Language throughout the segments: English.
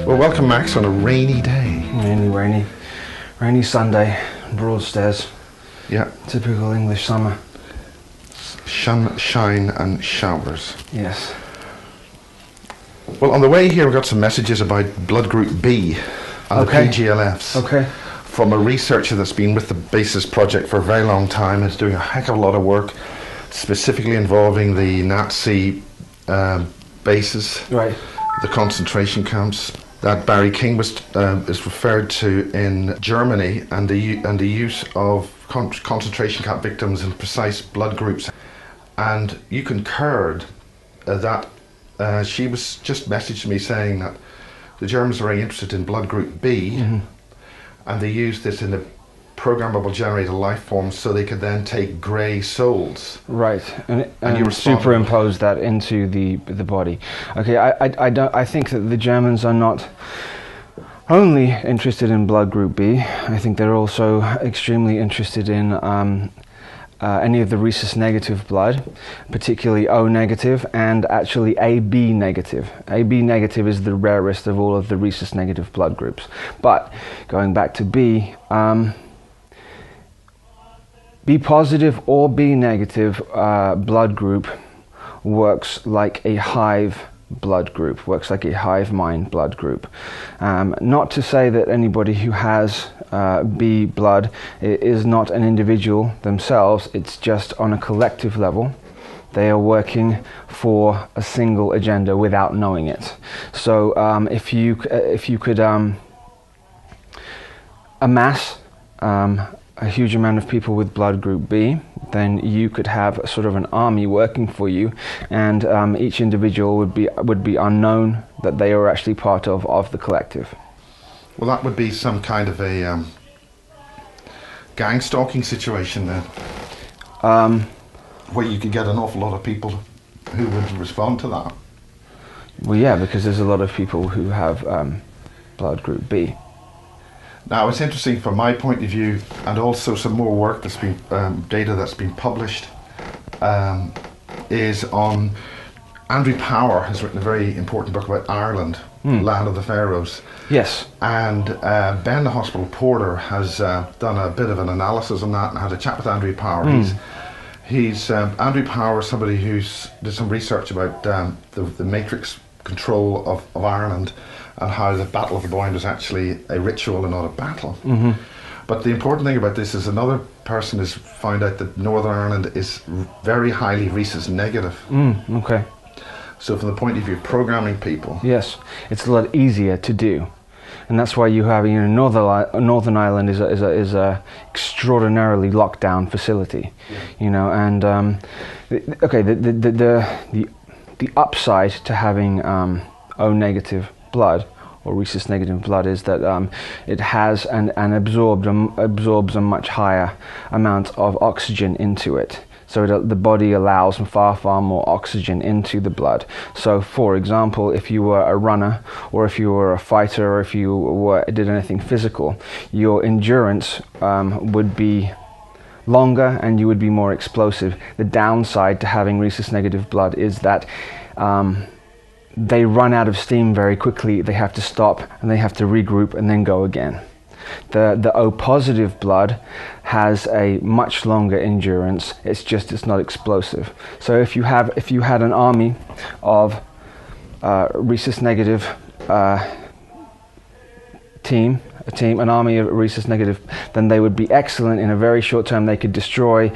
Well, welcome, Max, on a rainy day. Rainy Sunday, Broadstairs. Yeah. Typical English summer. Sunshine and showers. Yes. Well, on the way here, we got some messages about blood group B and the PGLFs. Okay. From a researcher that's been with the Basis Project for a very long time, is doing a heck of a lot of work, specifically involving the Nazi bases, Right. the concentration camps that Barry King is referred to in Germany, and the use of concentration camp victims in precise blood groups. And you concurred that she was just messaged me saying that the Germans are very interested in blood group B, and they use this in a programmable generator life form so they could then take grey souls. Right, and you superimpose that into the body. Okay, I think that the Germans are not only interested in blood group B. I think they're also extremely interested in any of the rhesus negative blood, particularly O negative and actually AB negative. AB negative is the rarest of all of the rhesus negative blood groups. But going back to B, B positive or B negative blood group works like a hive blood group, works like a hive mind blood group. Not to say that anybody who has B blood is not an individual themselves, it's just on a collective level. They are working for a single agenda without knowing it. So if you could amass a huge amount of people with blood group B, then you could have a sort of an army working for you, and each individual would be unknown that they are actually part of the collective. Well, that would be some kind of a gang stalking situation then, where you could get an awful lot of people who would respond to that. Well, yeah, because there's a lot of people who have blood group B. Now, it's interesting from my point of view, and also some more work that's been, data that's been published, is on Andrew Power has written a very important book about Ireland, Land of the Pharaohs. Yes. And Ben, the hospital porter, has done a bit of an analysis on that and had a chat with Andrew Power. He's Andrew Power, somebody who's did some research about the matrix control of Ireland, and how the Battle of the Boyne was actually a ritual and not a battle. But the important thing about this is another person has found out that Northern Ireland is very highly rhesus negative. Okay. So from the point of view of programming people, yes, it's a lot easier to do, and that's why you have, you know, Northern Ireland is a extraordinarily locked down facility, you know, and okay, the upside to having O negative blood or rhesus negative blood is that it has and absorbs a much higher amount of oxygen into it. So the body allows far more oxygen into the blood. So, for example, if you were a runner, or if you were a fighter, or if you did anything physical, your endurance would be longer and you would be more explosive. The downside to having rhesus negative blood is that they run out of steam very quickly. They have to stop and they have to regroup and then go again. The O positive blood has a much longer endurance. It's not explosive. So if you had an army of rhesus negative an army of rhesus negative, then they would be excellent in a very short term. They could destroy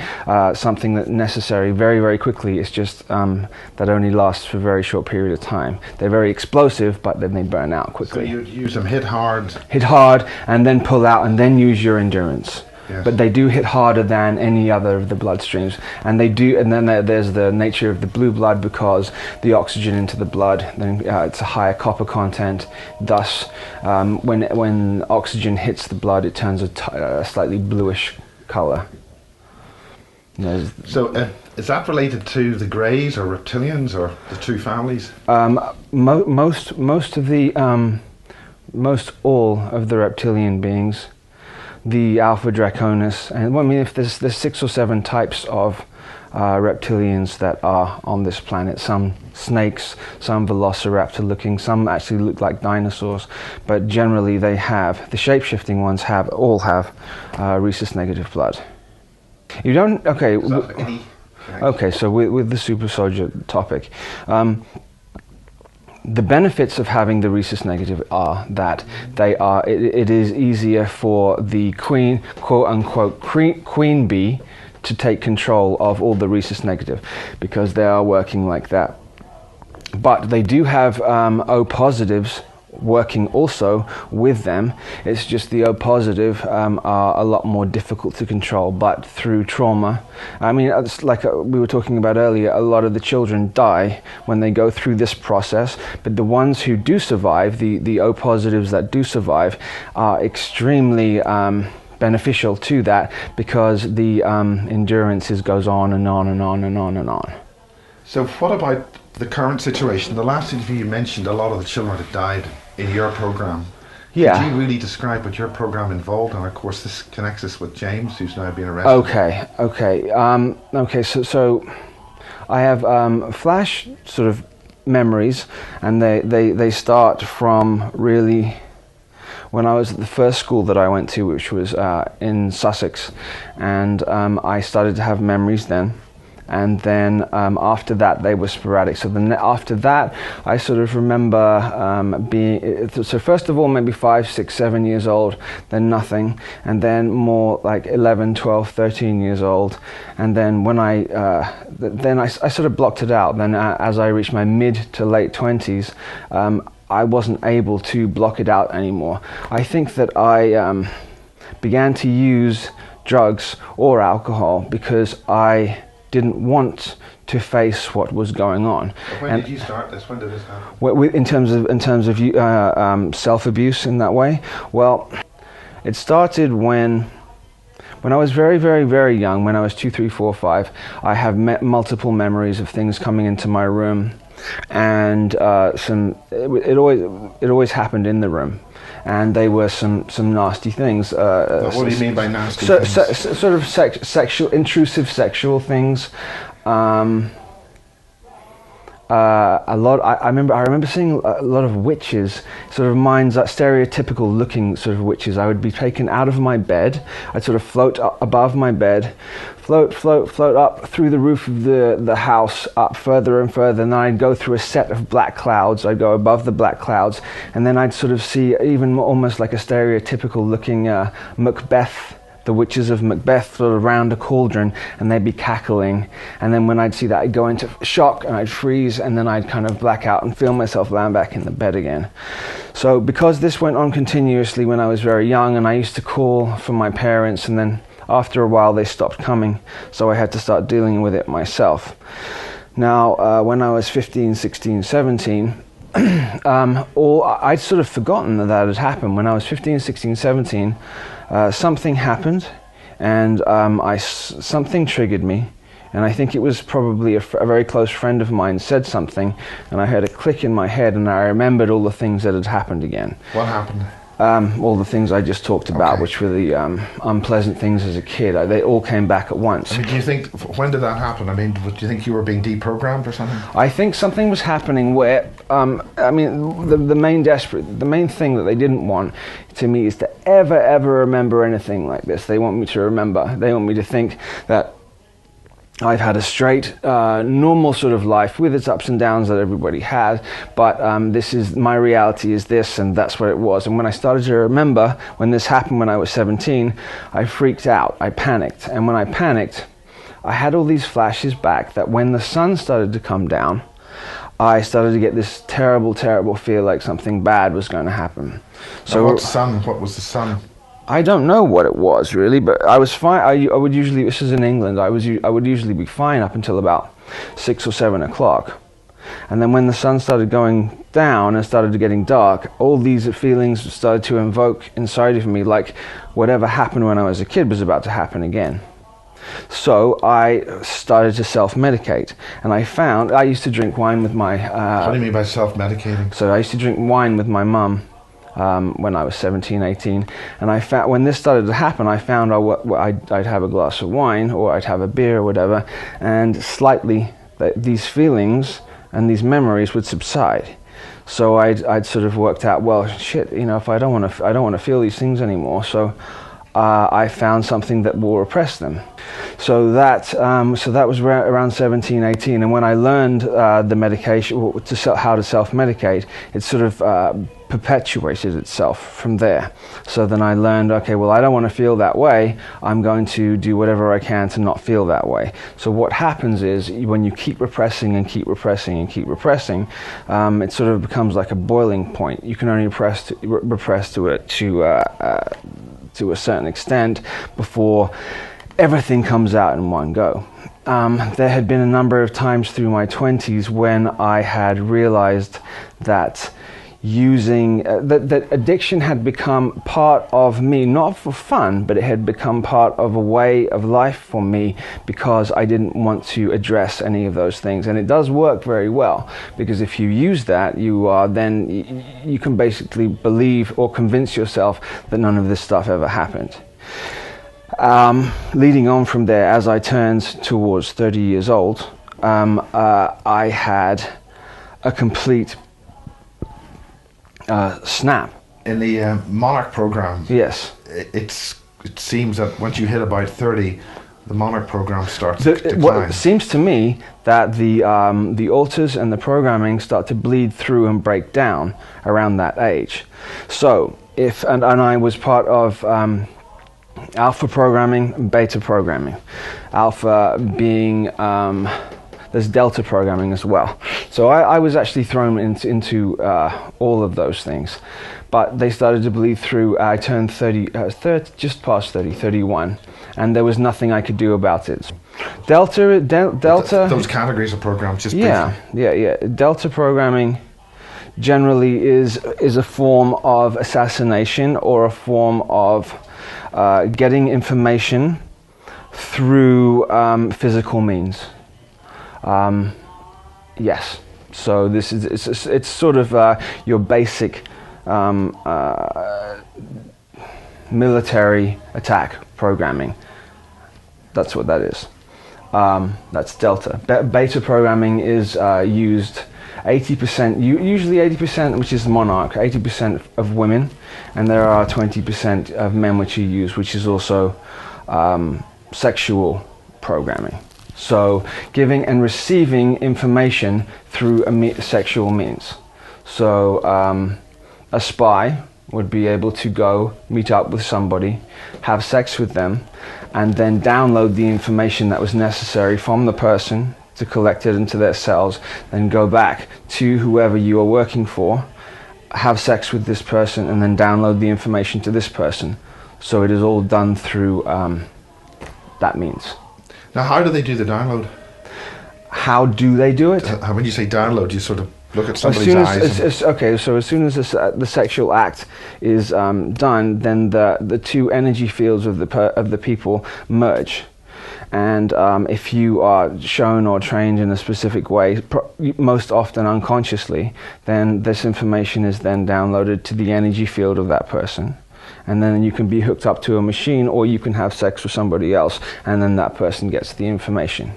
something that's necessary very, very quickly. It's just that only lasts for a very short period of time. They're very explosive, but then they burn out quickly. So you'd use them hit hard, and then pull out, and then use your endurance. Yes. But they do hit harder than any other of the bloodstreams, and then there's the nature of the blue blood, because the oxygen into the blood, then it's a higher copper content. Thus, when oxygen hits the blood, it turns a slightly bluish color. So is that related to the Greys or reptilians or the two families? Most all of the reptilian beings, the Alpha Draconis, and I mean, if there's 6 or 7 types of reptilians that are on this planet. Some snakes, some velociraptor looking, some actually look like dinosaurs, but generally they have, the shape-shifting ones all have rhesus negative blood. You don't, okay. Okay, so with the super soldier topic, the benefits of having the rhesus negative are that it is easier for the queen, quote unquote, queen bee to take control of all the rhesus negative, because they are working like that. But they do have O positives working also with them. It's just the O positive are a lot more difficult to control, but through trauma, I mean, it's like we were talking about earlier, a lot of the children die when they go through this process, but the ones who do survive, the O positives that do survive, are extremely beneficial to that, because the endurance goes on and on and on and on and on. So what about the current situation? The last interview you mentioned a lot of the children that died in your program. Yeah. Could you really describe what your program involved? And of course this connects us with James, who's now been arrested. Okay. So I have flash sort of memories, and they start from really when I was at the first school that I went to, which was in Sussex, and I started to have memories then. And then after that, they were sporadic. So then after that, I sort of remember being, so first of all, maybe 5, 6, 7 years old, then nothing. And then more like 11, 12, 13 years old. And then when I sort of blocked it out. Then as I reached my mid to late 20s, I wasn't able to block it out anymore. I think that I began to use drugs or alcohol because I didn't want to face what was going on. When did you start this? When did this happen? In terms of self-abuse in that way, well, it started when I was very, very, very young. When I was 2, 3, 4, 5, I have multiple memories of things coming into my room, and it always happened in the room. And they were some nasty things. What do you mean by nasty things? Sort of intrusive sexual things. A lot. I remember seeing a lot of witches, sort of minds, that stereotypical looking sort of witches. I would be taken out of my bed. I'd sort of float up above my bed, float up through the roof of the house, up further and further, and then I'd go through a set of black clouds. I'd go above the black clouds, and then I'd sort of see even almost like a stereotypical looking Macbeth. The witches of Macbeth sort of around a cauldron, and they'd be cackling, and then when I'd see that, I'd go into shock and I'd freeze, and then I'd kind of black out and feel myself lying back in the bed again. So because this went on continuously when I was very young, and I used to call for my parents, and then after a while they stopped coming, so I had to start dealing with it myself. Now when I was 15, 16, 17, I'd sort of forgotten that had happened. When I was 15, 16, 17, something happened, and something triggered me, and I think it was probably a very close friend of mine said something, and I heard a click in my head, and I remembered all the things that had happened again. What happened? All the things I just talked about, okay, which were the unpleasant things as a kid. They all came back at once. I mean, do you think, when did that happen? I mean, do you think you were being deprogrammed or something? I think something was happening where, I mean, the main thing that they didn't want to me is to ever remember anything like this. They want me to remember. They want me to think that I've had a straight, normal sort of life with its ups and downs that everybody has, but this is, my reality is this, and that's what it was. And when I started to remember when this happened when I was 17, I freaked out, I panicked. And when I panicked, I had all these flashes back that when the sun started to come down, I started to get this terrible, terrible feel like something bad was going to happen. So what sun? What was the sun? I don't know what it was really, but I was fine. I would usually, this is in England, I would usually be fine up until about 6 or 7 o'clock. And then when the sun started going down and started getting dark, all these feelings started to invoke inside of me, like whatever happened when I was a kid was about to happen again. So I started to self-medicate, and I found, I used to drink wine with my... what do you mean by self-medicating? So I used to drink wine with my mum. when I was 17, 18, and I found when this started to happen, I found I'd have a glass of wine or I'd have a beer or whatever, and slightly these feelings and these memories would subside. So I'd sort of worked out, well, shit, you know, if I don't want to feel these things anymore, so I found something that will repress them. So that was around 17, 18, and when I learned the medication, how to self-medicate, it sort of perpetuated itself from there. So then I learned, okay, well, I don't want to feel that way. I'm going to do whatever I can to not feel that way. So what happens is when you keep repressing and keep repressing and keep repressing, it sort of becomes like a boiling point. You can only repress to a certain extent before everything comes out in one go. There had been a number of times through my 20s when I had realized that that addiction had become part of me, not for fun, but it had become part of a way of life for me because I didn't want to address any of those things. And it does work very well, because if you use that, you can basically believe or convince yourself that none of this stuff ever happened. Leading on from there, as I turned towards 30 years old, I had a complete snap. In the Monarch program, yes, it seems that once you hit about 30, the Monarch program starts to decline. It seems to me that the altars and the programming start to bleed through and break down around that age. So and I was part of alpha programming and beta programming. Alpha being there's delta programming as well. So I was actually thrown into all of those things. But they started to bleed through. I turned 30, just past 30, 31, and there was nothing I could do about it. Delta. Those categories of programs, just yeah. Delta programming generally is a form of assassination or a form of getting information through physical means. Yes. So this is it's sort of your basic military attack programming. That's what that is. That's Delta. Beta programming is used 80%, usually 80%, which is Monarch, 80% of women, and there are 20% of men which are used, which is also sexual programming. So giving and receiving information through sexual means. So a spy would be able to go meet up with somebody, have sex with them, and then download the information that was necessary from the person to collect it into their cells, then go back to whoever you are working for, have sex with this person, and then download the information to this person. So it is all done through that means. Now, how do they do the download? How do they do it? When you say download, you sort of look at somebody's eyes. Okay, so as soon as the sexual act is done, then the two energy fields of the people merge. And if you are shown or trained in a specific way, most often unconsciously, then this information is then downloaded to the energy field of that person. And then you can be hooked up to a machine, or you can have sex with somebody else, and then that person gets the information.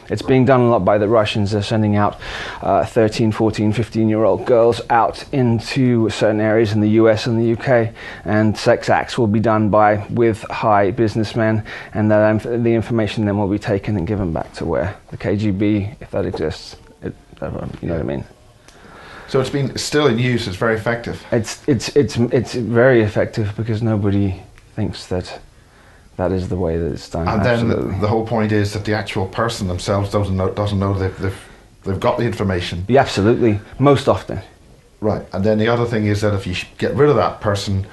It's being done a lot by the Russians. They're sending out 13, 14, 15-year-old girls out into certain areas in the US and the UK, and sex acts will be done with high businessmen, and the information then will be taken and given back to where the KGB, if that exists. You know what I mean? So it's still in use. It's very effective. It's very effective because nobody thinks that is the way that it's done. And then the whole point is that the actual person themselves doesn't know they've got the information. Yeah, absolutely, most often. Right, and then the other thing is that if you get rid of that person,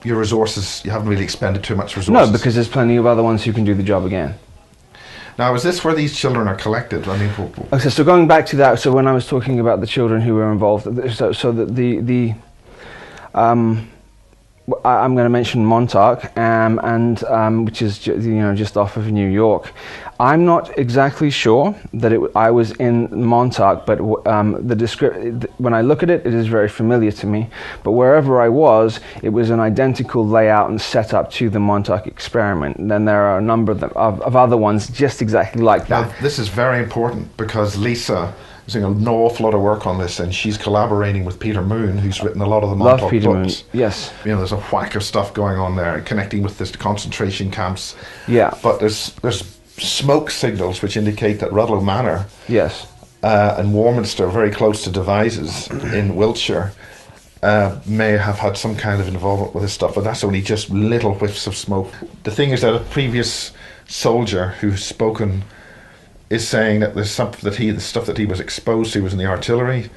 your resources, you haven't really expended too much resources. No, because there's plenty of other ones who can do the job again. Now, is this where these children are collected? I mean, okay, so going back to that, so when I was talking about the children who were involved, so I'm going to mention Montauk, which is just off of New York. I'm not exactly sure that I was in Montauk, but when I look at it, it is very familiar to me. But wherever I was, it was an identical layout and setup to the Montauk experiment. And then there are a number of other ones just exactly like that. Now, this is very important because Lisa is doing an awful lot of work on this, and she's collaborating with Peter Moon, who's written a lot of the Montauk Peter books. Moon. Yes. There's a whack of stuff going on there, connecting with this concentration camps. Yeah. But there's smoke signals which indicate that Rudloe Manor, yes, and Warminster, very close to Devizes in Wiltshire, may have had some kind of involvement with this stuff, but that's only just little whiffs of smoke. The thing is that a previous soldier who's spoken is saying that there's something that the stuff that he was exposed to was in the artillery.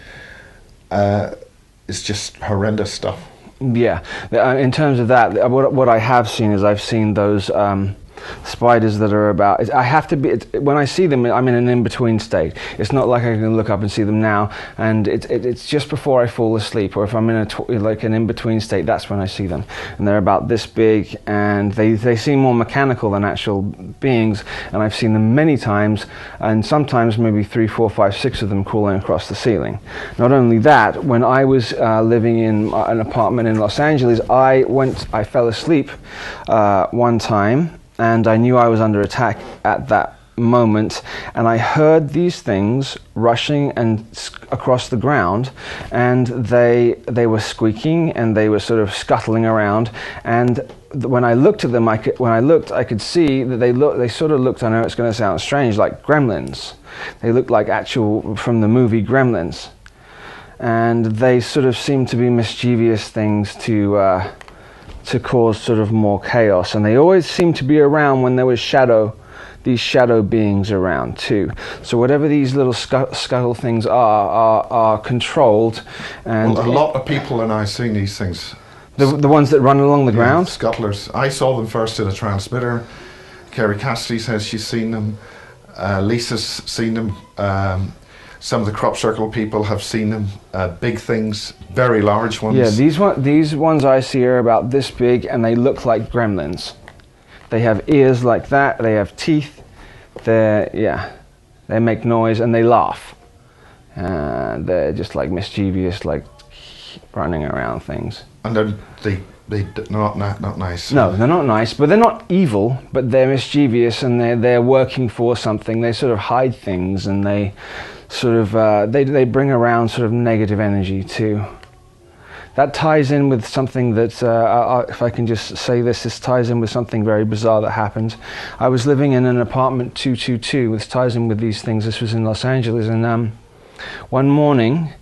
It's just horrendous stuff. Yeah, in terms of that, what I have seen is I've seen those spiders that are about. I have to be when I see them. I'm in an in-between state. It's not like I can look up and see them now, and it's just before I fall asleep, or if I'm in an in-between state, that's when I see them. And they're about this big, and they seem more mechanical than actual beings. And I've seen them many times, and sometimes maybe 3, 4, 5, 6 of them crawling across the ceiling. Not only that, when I was living in an apartment in Los Angeles, I fell asleep one time. And I knew I was under attack at that moment, and I heard these things rushing and across the ground, and they were squeaking and they were sort of scuttling around. And when I looked at them, I could see that they sort of looked. I know it's going to sound strange, like gremlins. They looked like actual from the movie Gremlins, and they sort of seemed to be mischievous things to cause sort of more chaos, and they always seem to be around when there was these shadow beings around too. So whatever these little scuttle things are controlled. And well, a lot of people are now seeing these things. The ones that run along the ground? Scuttlers. I saw them first in a transmitter. Kerry Cassidy says she's seen them. Lisa's seen them. Some of the crop circle people have seen them, big things, very large ones. Yeah, these ones I see are about this big, and they look like gremlins. They have ears like that, they have teeth, they make noise and they laugh. They're just like mischievous, like running around things. And they're not nice. No, they're not nice, but they're not evil, but they're mischievous, and they're working for something. They sort of hide things, and they sort of they bring around sort of negative energy too. That ties in with something that, if I can just say this ties in with something very bizarre that happened. I was living in an apartment 222, which ties in with these things. This was in Los Angeles, and one morning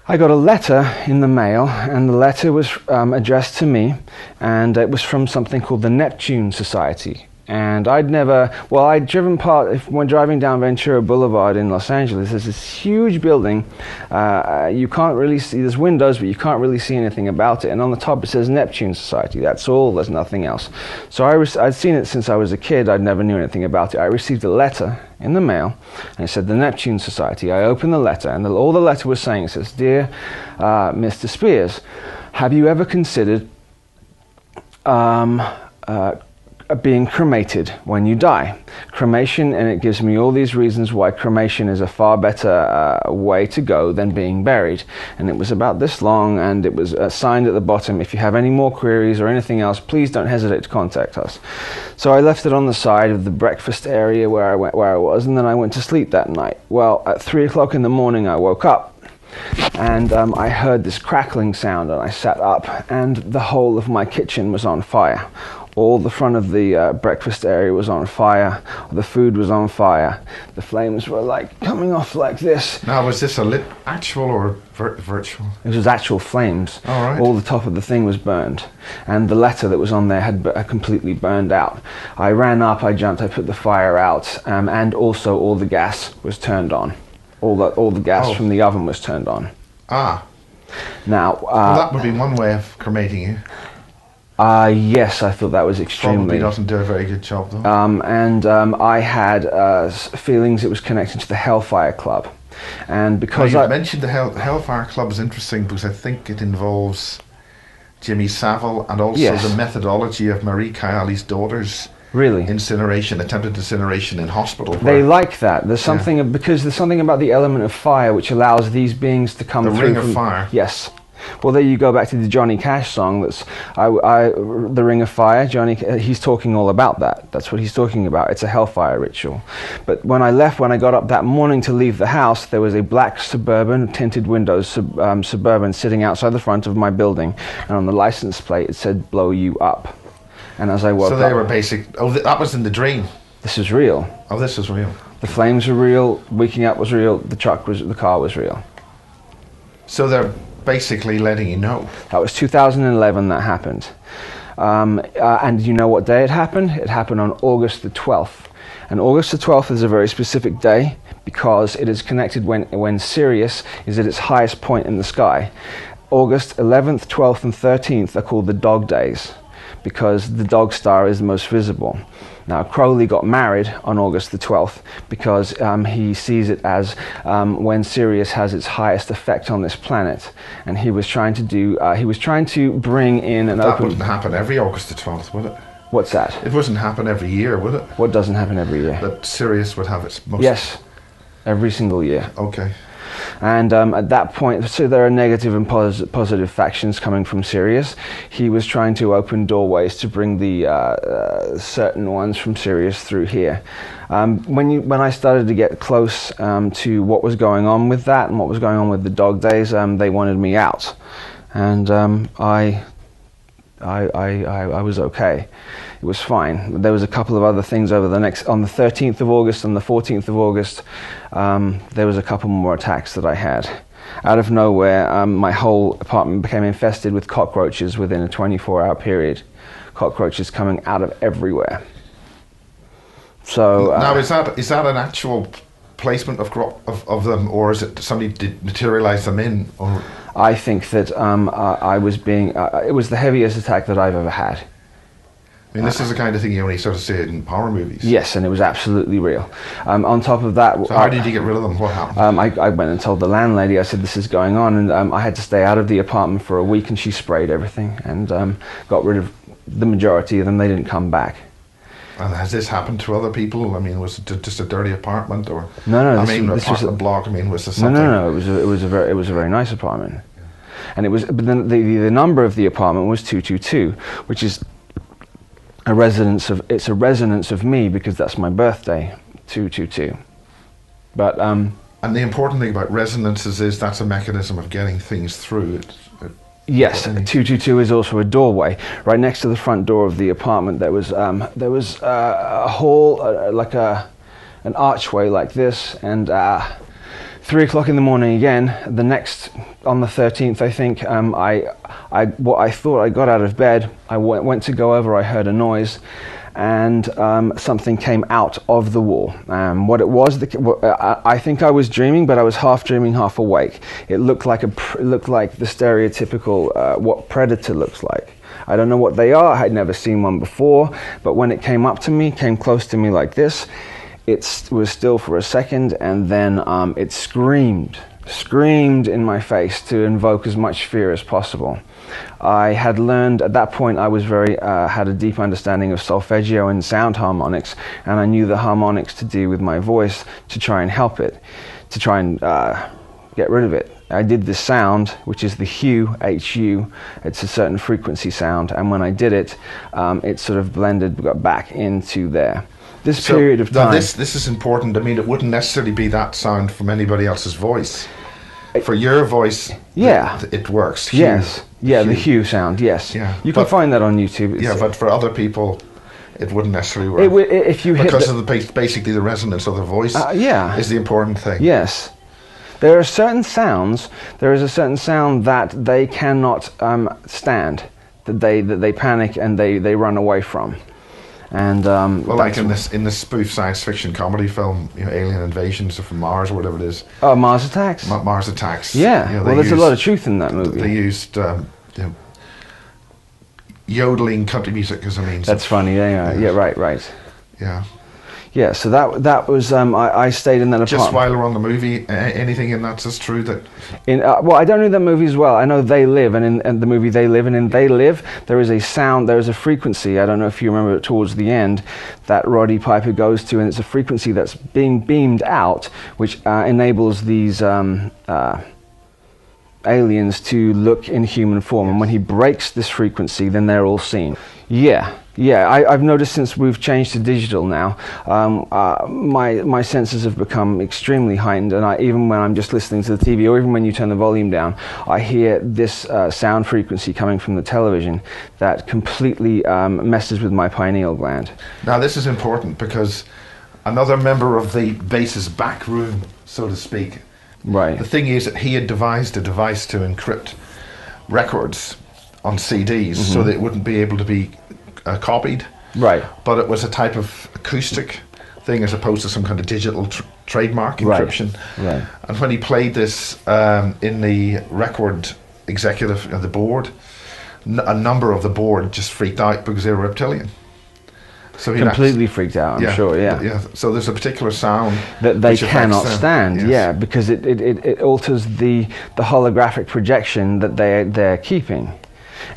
I got a letter in the mail, and the letter was addressed to me, and it was from something called the Neptune Society. And I'd driven when driving down Ventura Boulevard in Los Angeles, there's this huge building. You can't really see, there's windows, but you can't really see anything about it. And on the top it says Neptune Society. That's all, there's nothing else. So I'd seen it since I was a kid. I'd never knew anything about it. I received a letter in the mail, and it said the Neptune Society. I opened the letter, and all the letter was saying, it says, "Dear Mr. Spiers, have you ever considered being cremated when you die? Cremation," and it gives me all these reasons why cremation is a far better way to go than being buried. And it was about this long, and it was signed at the bottom, "If you have any more queries or anything else, please don't hesitate to contact us." So I left it on the side of the breakfast area where I was, and then I went to sleep that night. Well, at 3 o'clock in the morning I woke up, and I heard this crackling sound, and I sat up, and the whole of my kitchen was on fire. All the front of the breakfast area was on fire. The food was on fire. The flames were like coming off like this. Now, was this a actual or virtual? It was actual flames. All right. All the top of the thing was burned, and the letter that was on there had completely burned out. I ran up, I jumped, I put the fire out, and also all the gas was turned on. All the gas from the oven was turned on. Ah. Now, well, that would be one way of cremating you. Yes, I thought that was extremely... Probably doesn't do a very good job, though. I had feelings it was connected to the Hellfire Club. And because you mentioned the Hellfire Club is interesting because I think it involves Jimmy Savile, and also Yes. the methodology of Marie Kayali's daughters. Really? Attempted incineration in hospital. They like that. There's something because there's something about the element of fire which allows these beings to come the through. Ring of Fire. Yes. Well, there you go back to the Johnny Cash song. That's the Ring of Fire. Johnny, he's talking all about that. That's what he's talking about. It's a hellfire ritual. But when I got up that morning to leave the house, there was a black Suburban, tinted windows Suburban sitting outside the front of my building, and on the license plate it said "Blow You Up." And as I woke up, so they were basic. Oh, that was in the dream. This is real. Oh, this was real. The flames were real. Waking up was real. The car was real. So they're basically letting you know. That was 2011 that happened. And you know what day it happened? It happened on August the 12th. And August the 12th is a very specific day because it is connected when Sirius is at its highest point in the sky. August 11th, 12th, and 13th are called the dog days because the dog star is the most visible. Now, Crowley got married on August the 12th because he sees it as when Sirius has its highest effect on this planet, and he was trying to bring in an That wouldn't happen every August the 12th, would it? What's that? It wouldn't happen every year, would it? What doesn't happen every year? That Sirius would have its most... Yes, every single year. Okay. And at that point, so there are negative and positive factions coming from Sirius. He was trying to open doorways to bring the certain ones from Sirius through here. When I started to get close to what was going on with that and what was going on with the dog days, they wanted me out, and I was okay. It was fine. There was a couple of other things on the 13th of August and the 14th of August. There was a couple more attacks that I had. Out of nowhere, my whole apartment became infested with cockroaches within a 24-hour period. Cockroaches coming out of everywhere. So now, is that an actual placement of them, or is it somebody did materialize them in? Or? I think that it was the heaviest attack that I've ever had. I mean, this is the kind of thing you only sort of see in horror movies. Yes, and it was absolutely real. On top of that... So how did you get rid of them? What happened? I went and told the landlady, I said, this is going on, and I had to stay out of the apartment for a week, and she sprayed everything, and got rid of the majority of them. They didn't come back. And has this happened to other people? I mean, was it just a dirty apartment, or... No, this was a block. I mean, was this something... No, it was a very nice apartment. Yeah. And it was, but then the number of the apartment was 222, which is... it's a resonance of me because that's my birthday, 222. But and the important thing about resonances is that's a mechanism of getting things through. Yes, 222 is also a doorway. Right next to the front door of the apartment, there was a hall, like an archway like this, and 3 o'clock in the morning again. On the 13th, I think, I thought I got out of bed. I went to go over. I heard a noise, and something came out of the wall. What it was, I think I was dreaming, but I was half dreaming, half awake. It looked like the stereotypical what predator looks like. I don't know what they are. I had never seen one before, but when it came close to me like this, it was still for a second, and then it screamed in my face to invoke as much fear as possible. I had learned at that point, I was had a deep understanding of solfeggio and sound harmonics, and I knew the harmonics to do with my voice to try and help it, to try and get rid of it. I did this sound, which is the HU, H-U. It's a certain frequency sound, and when I did it, it sort of got back into there. This period of time... This is important. I mean, it wouldn't necessarily be that sound from anybody else's voice. For your voice, yeah, it works. Hue. Yes, yeah, the HU sound, yes. Yeah. You can find that on YouTube. Yeah, but for other people, it wouldn't necessarily work. If you because of basically the resonance of the voice is the important thing. Yes. There are certain sounds, there is a certain sound that they cannot stand, that they panic and they run away from. And well, like in this spoof science fiction comedy film, Alien Invasions from Mars or whatever it is. Oh, Mars Attacks. Mars Attacks. Yeah. Well, there's a lot of truth in that movie. They used yodeling country music as a means. That's funny. Yeah. Right. Yeah. Yeah, so that was I stayed in that apartment. Just while we're on the movie, anything in that's just true that... Well, I don't know that movie as well. I know They Live, and in the movie They Live, and in They Live, there is a sound, there is a frequency, I don't know if you remember it towards the end, that Roddy Piper goes to, and it's a frequency that's being beamed out, which enables these aliens to look in human form, and when he breaks this frequency, then they're all seen. I've noticed since we've changed to digital now, my senses have become extremely heightened, and even when I'm just listening to the TV, or even when you turn the volume down, I hear this sound frequency coming from the television that completely messes with my pineal gland. Now this is important because another member of the base's back room, so to speak, right. The thing is that he had devised a device to encrypt records on CDs so that it wouldn't be able to be copied. Right. But it was a type of acoustic thing as opposed to some kind of digital trademark encryption. Right. And when he played this in the record executive of the board, a number of the board just freaked out because they were reptilian. So he completely freaked out, I'm sure, yeah. So there's a particular sound that they cannot stand, because it alters the holographic projection that they're keeping.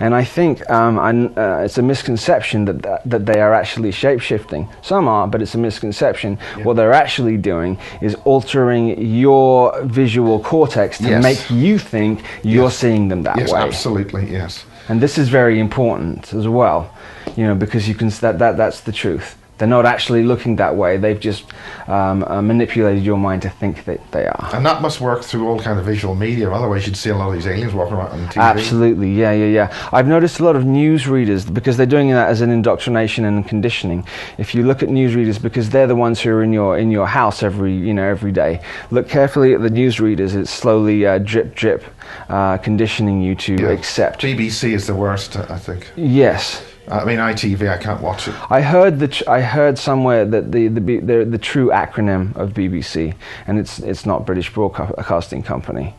And I think it's a misconception that they are actually shape-shifting. Some are, but it's a misconception. Yeah. What they're actually doing is altering your visual cortex to make you think you're seeing them that way. Yes, absolutely, yes. And this is very important as well, because you can that's the truth. They're not actually looking that way. They've just manipulated your mind to think that they are. And that must work through all kind of visual media. Otherwise, you'd see a lot of these aliens walking around on TV. Absolutely, yeah. I've noticed a lot of newsreaders, because they're doing that as an indoctrination and conditioning. If you look at newsreaders, because they're the ones who are in your house every day. Look carefully at the newsreaders. It's slowly drip conditioning you to accept. BBC is the worst, I think. Yes. I mean, ITV, I can't watch it. I heard somewhere that the true acronym of BBC, and it's not British Broadcasting Company,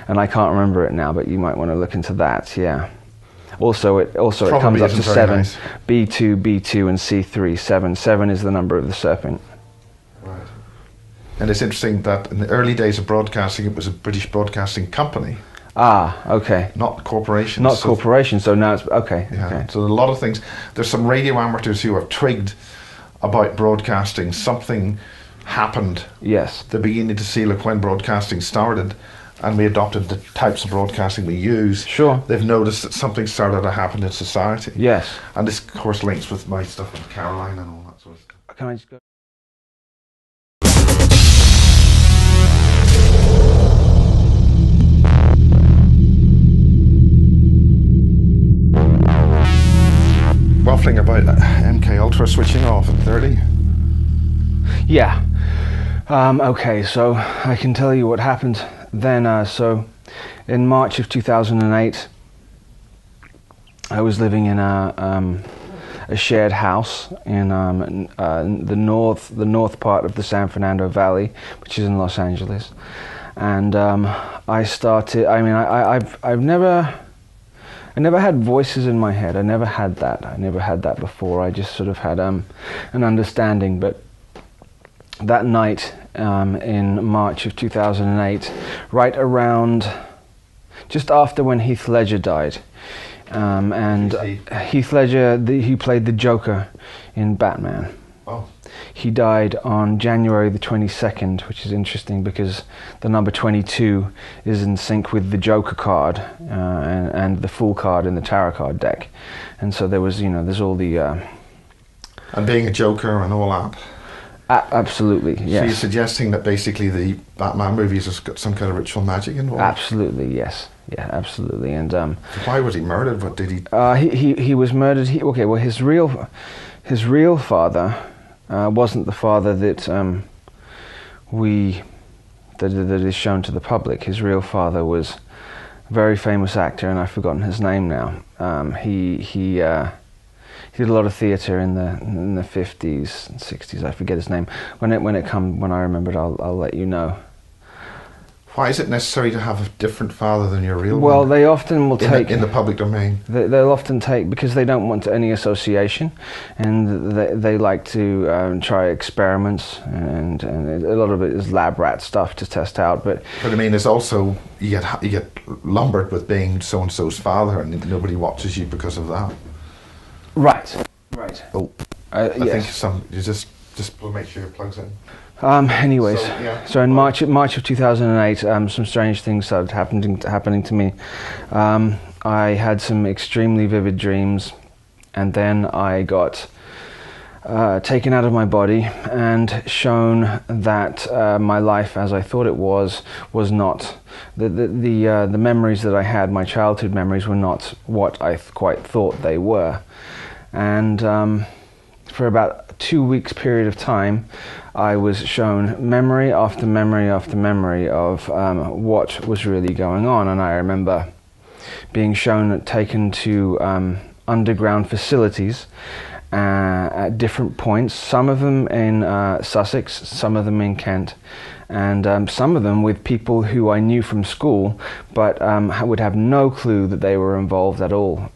and I can't remember it now, but you might want to look into that. Yeah. Also, it comes up to 7. Nice. B2, B2, and C3. 7 is the number of the serpent. Right. And it's interesting that in the early days of broadcasting, it was a British Broadcasting Company. Ah, okay. Not corporations. Not corporations, so now it's, okay. Yeah, okay. So a lot of things, there's some radio amateurs who are twigged about broadcasting. Something happened. Yes. They're beginning to see, like when broadcasting started, and we adopted the types of broadcasting we use. Sure. They've noticed that something started to happen in society. Yes. And this, of course, links with my stuff with Caroline and all that sort of stuff. Can I just go? Waffling about MK Ultra switching off at 30. Yeah. Okay, so I can tell you what happened then. So in March of 2008, I was living in a shared house in the north part of the San Fernando Valley, which is in Los Angeles, and I started. I mean, I've never had voices in my head. I never had that before. I just sort of had an understanding. But that night in March of 2008, right around, just after when Heath Ledger died, and Heath Ledger, he played the Joker in Batman. Oh. He died on January the 22nd, which is interesting because the number 22 is in sync with the Joker card and the Fool card in the Tarot card deck. And so there was, there's all the... and being a Joker and all that. Absolutely, yes. So you're suggesting that basically the Batman movies has got some kind of ritual magic involved? Absolutely, yes. Yeah, absolutely. And why was he murdered? What did he... He was murdered... his real father... wasn't the father that that is shown to the public. His real father was a very famous actor, and I've forgotten his name now. He did a lot of theatre in the 50s and 60s. I forget his name. When I remember it, I'll let you know. Why is it necessary to have a different father than your real Well, one? they often will take... In the public domain? They'll often take, because they don't want any association, and they like to try experiments, and a lot of it is lab rat stuff to test out. But I mean, it's also, you get lumbered with being so-and-so's father, and nobody watches you because of that. Right. Oh, I think you just make sure your plug's in. Anyways, yeah. so in March of 2008, some strange things started happening to me. I had some extremely vivid dreams, and then I got taken out of my body and shown that my life, as I thought it was not. The memories that I had, my childhood memories, were not what I quite thought they were. And for about a 2 weeks period of time, I was shown memory after memory after memory of what was really going on. And I remember being taken to underground facilities at different points, some of them in Sussex, some of them in Kent, and some of them with people who I knew from school, but would have no clue that they were involved at all.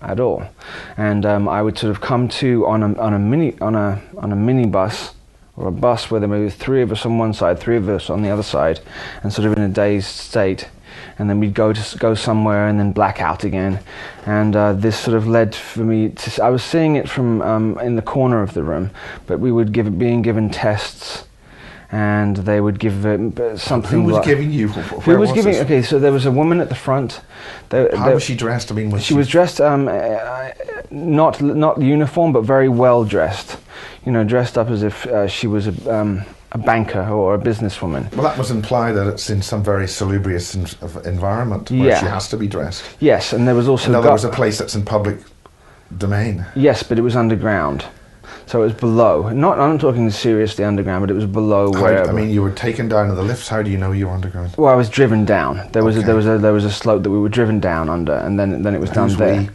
And I would sort of come to on a mini bus, or a bus where there were 3 of us on one side, 3 of us on the other side, and sort of in a dazed state. And then we'd go somewhere and then black out again. And this sort of led for me to, I was seeing it from in the corner of the room, but we would being given tests, and they would give something. Who was giving you? Who was giving? This? Okay, so there was a woman at the front. How was she dressed? I mean, she was dressed not uniform, but very well dressed. Dressed up as if she was a banker or a businesswoman. Well, that must imply that it's in some very salubrious environment where she has to be dressed. Yes, and there was also... In other words, a place that's in public domain. Yes, but it was underground. So it was below. I'm not talking seriously underground, but it was below wherever. I mean, you were taken down to the lifts. How do you know you were underground? Well, I was driven down. There was a slope that we were driven down under, and then it was down there.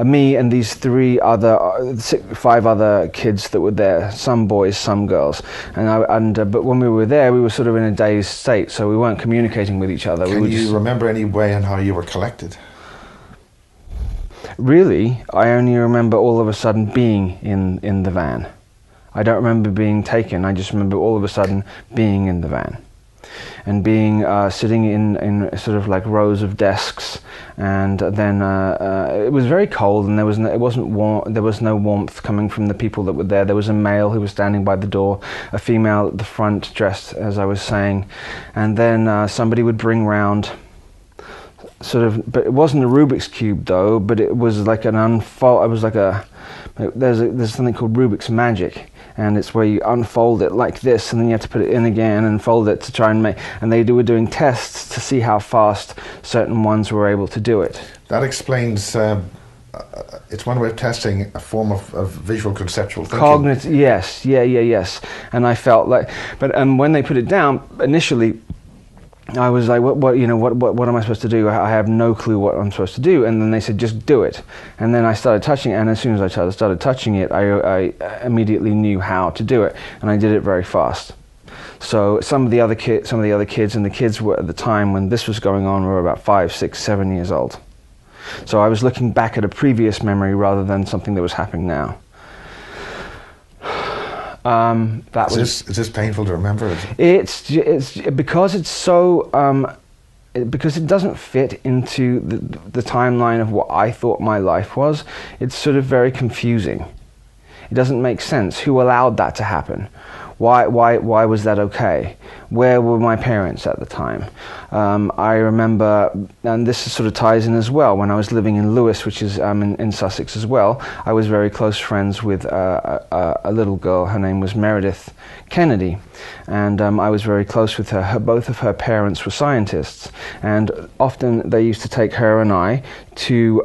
Me and these 5 other kids that were there, some boys, some girls, but when we were there, we were sort of in a dazed state, so we weren't communicating with each other. Can you remember any way on how you were collected? Really, I only remember all of a sudden being in the van. I don't remember being taken. I just remember all of a sudden being in the van, and being sitting in sort of like rows of desks, and then it was very cold, and it wasn't warm. There was no warmth coming from the people that were there. There was a male who was standing by the door, a female at the front dressed as I was saying, and then somebody would bring round sort of, but it wasn't a Rubik's Cube though, but it was like an unfold. It was like there's something called Rubik's Magic. And it's where you unfold it like this, and then you have to put it in again and fold it to try and make. And they were doing tests to see how fast certain ones were able to do it. That explains. It's one way of testing a form of visual conceptual thinking. Cognitive, yes, yes. And I felt like, but when they put it down initially, I was like, what am I supposed to do? I have no clue what I'm supposed to do. And then they said, just do it. And then I started touching it, and as soon as I started touching it, I immediately knew how to do it, and I did it very fast. So some of the other kids, and the kids were at the time when this was going on were about 5, 6, 7 years old. So I was looking back at a previous memory rather than something that was happening now. Is this painful to remember? It's because it's so because it doesn't fit into the timeline of what I thought my life was. It's sort of very confusing. It doesn't make sense. Who allowed that to happen? Why was that okay? Where were my parents at the time? I remember, and this sort of ties in as well, when I was living in Lewes, which is in Sussex as well, I was very close friends with a little girl. Her name was Meredith Kennedy, and I was very close with her. Both of her parents were scientists, and often they used to take her and I to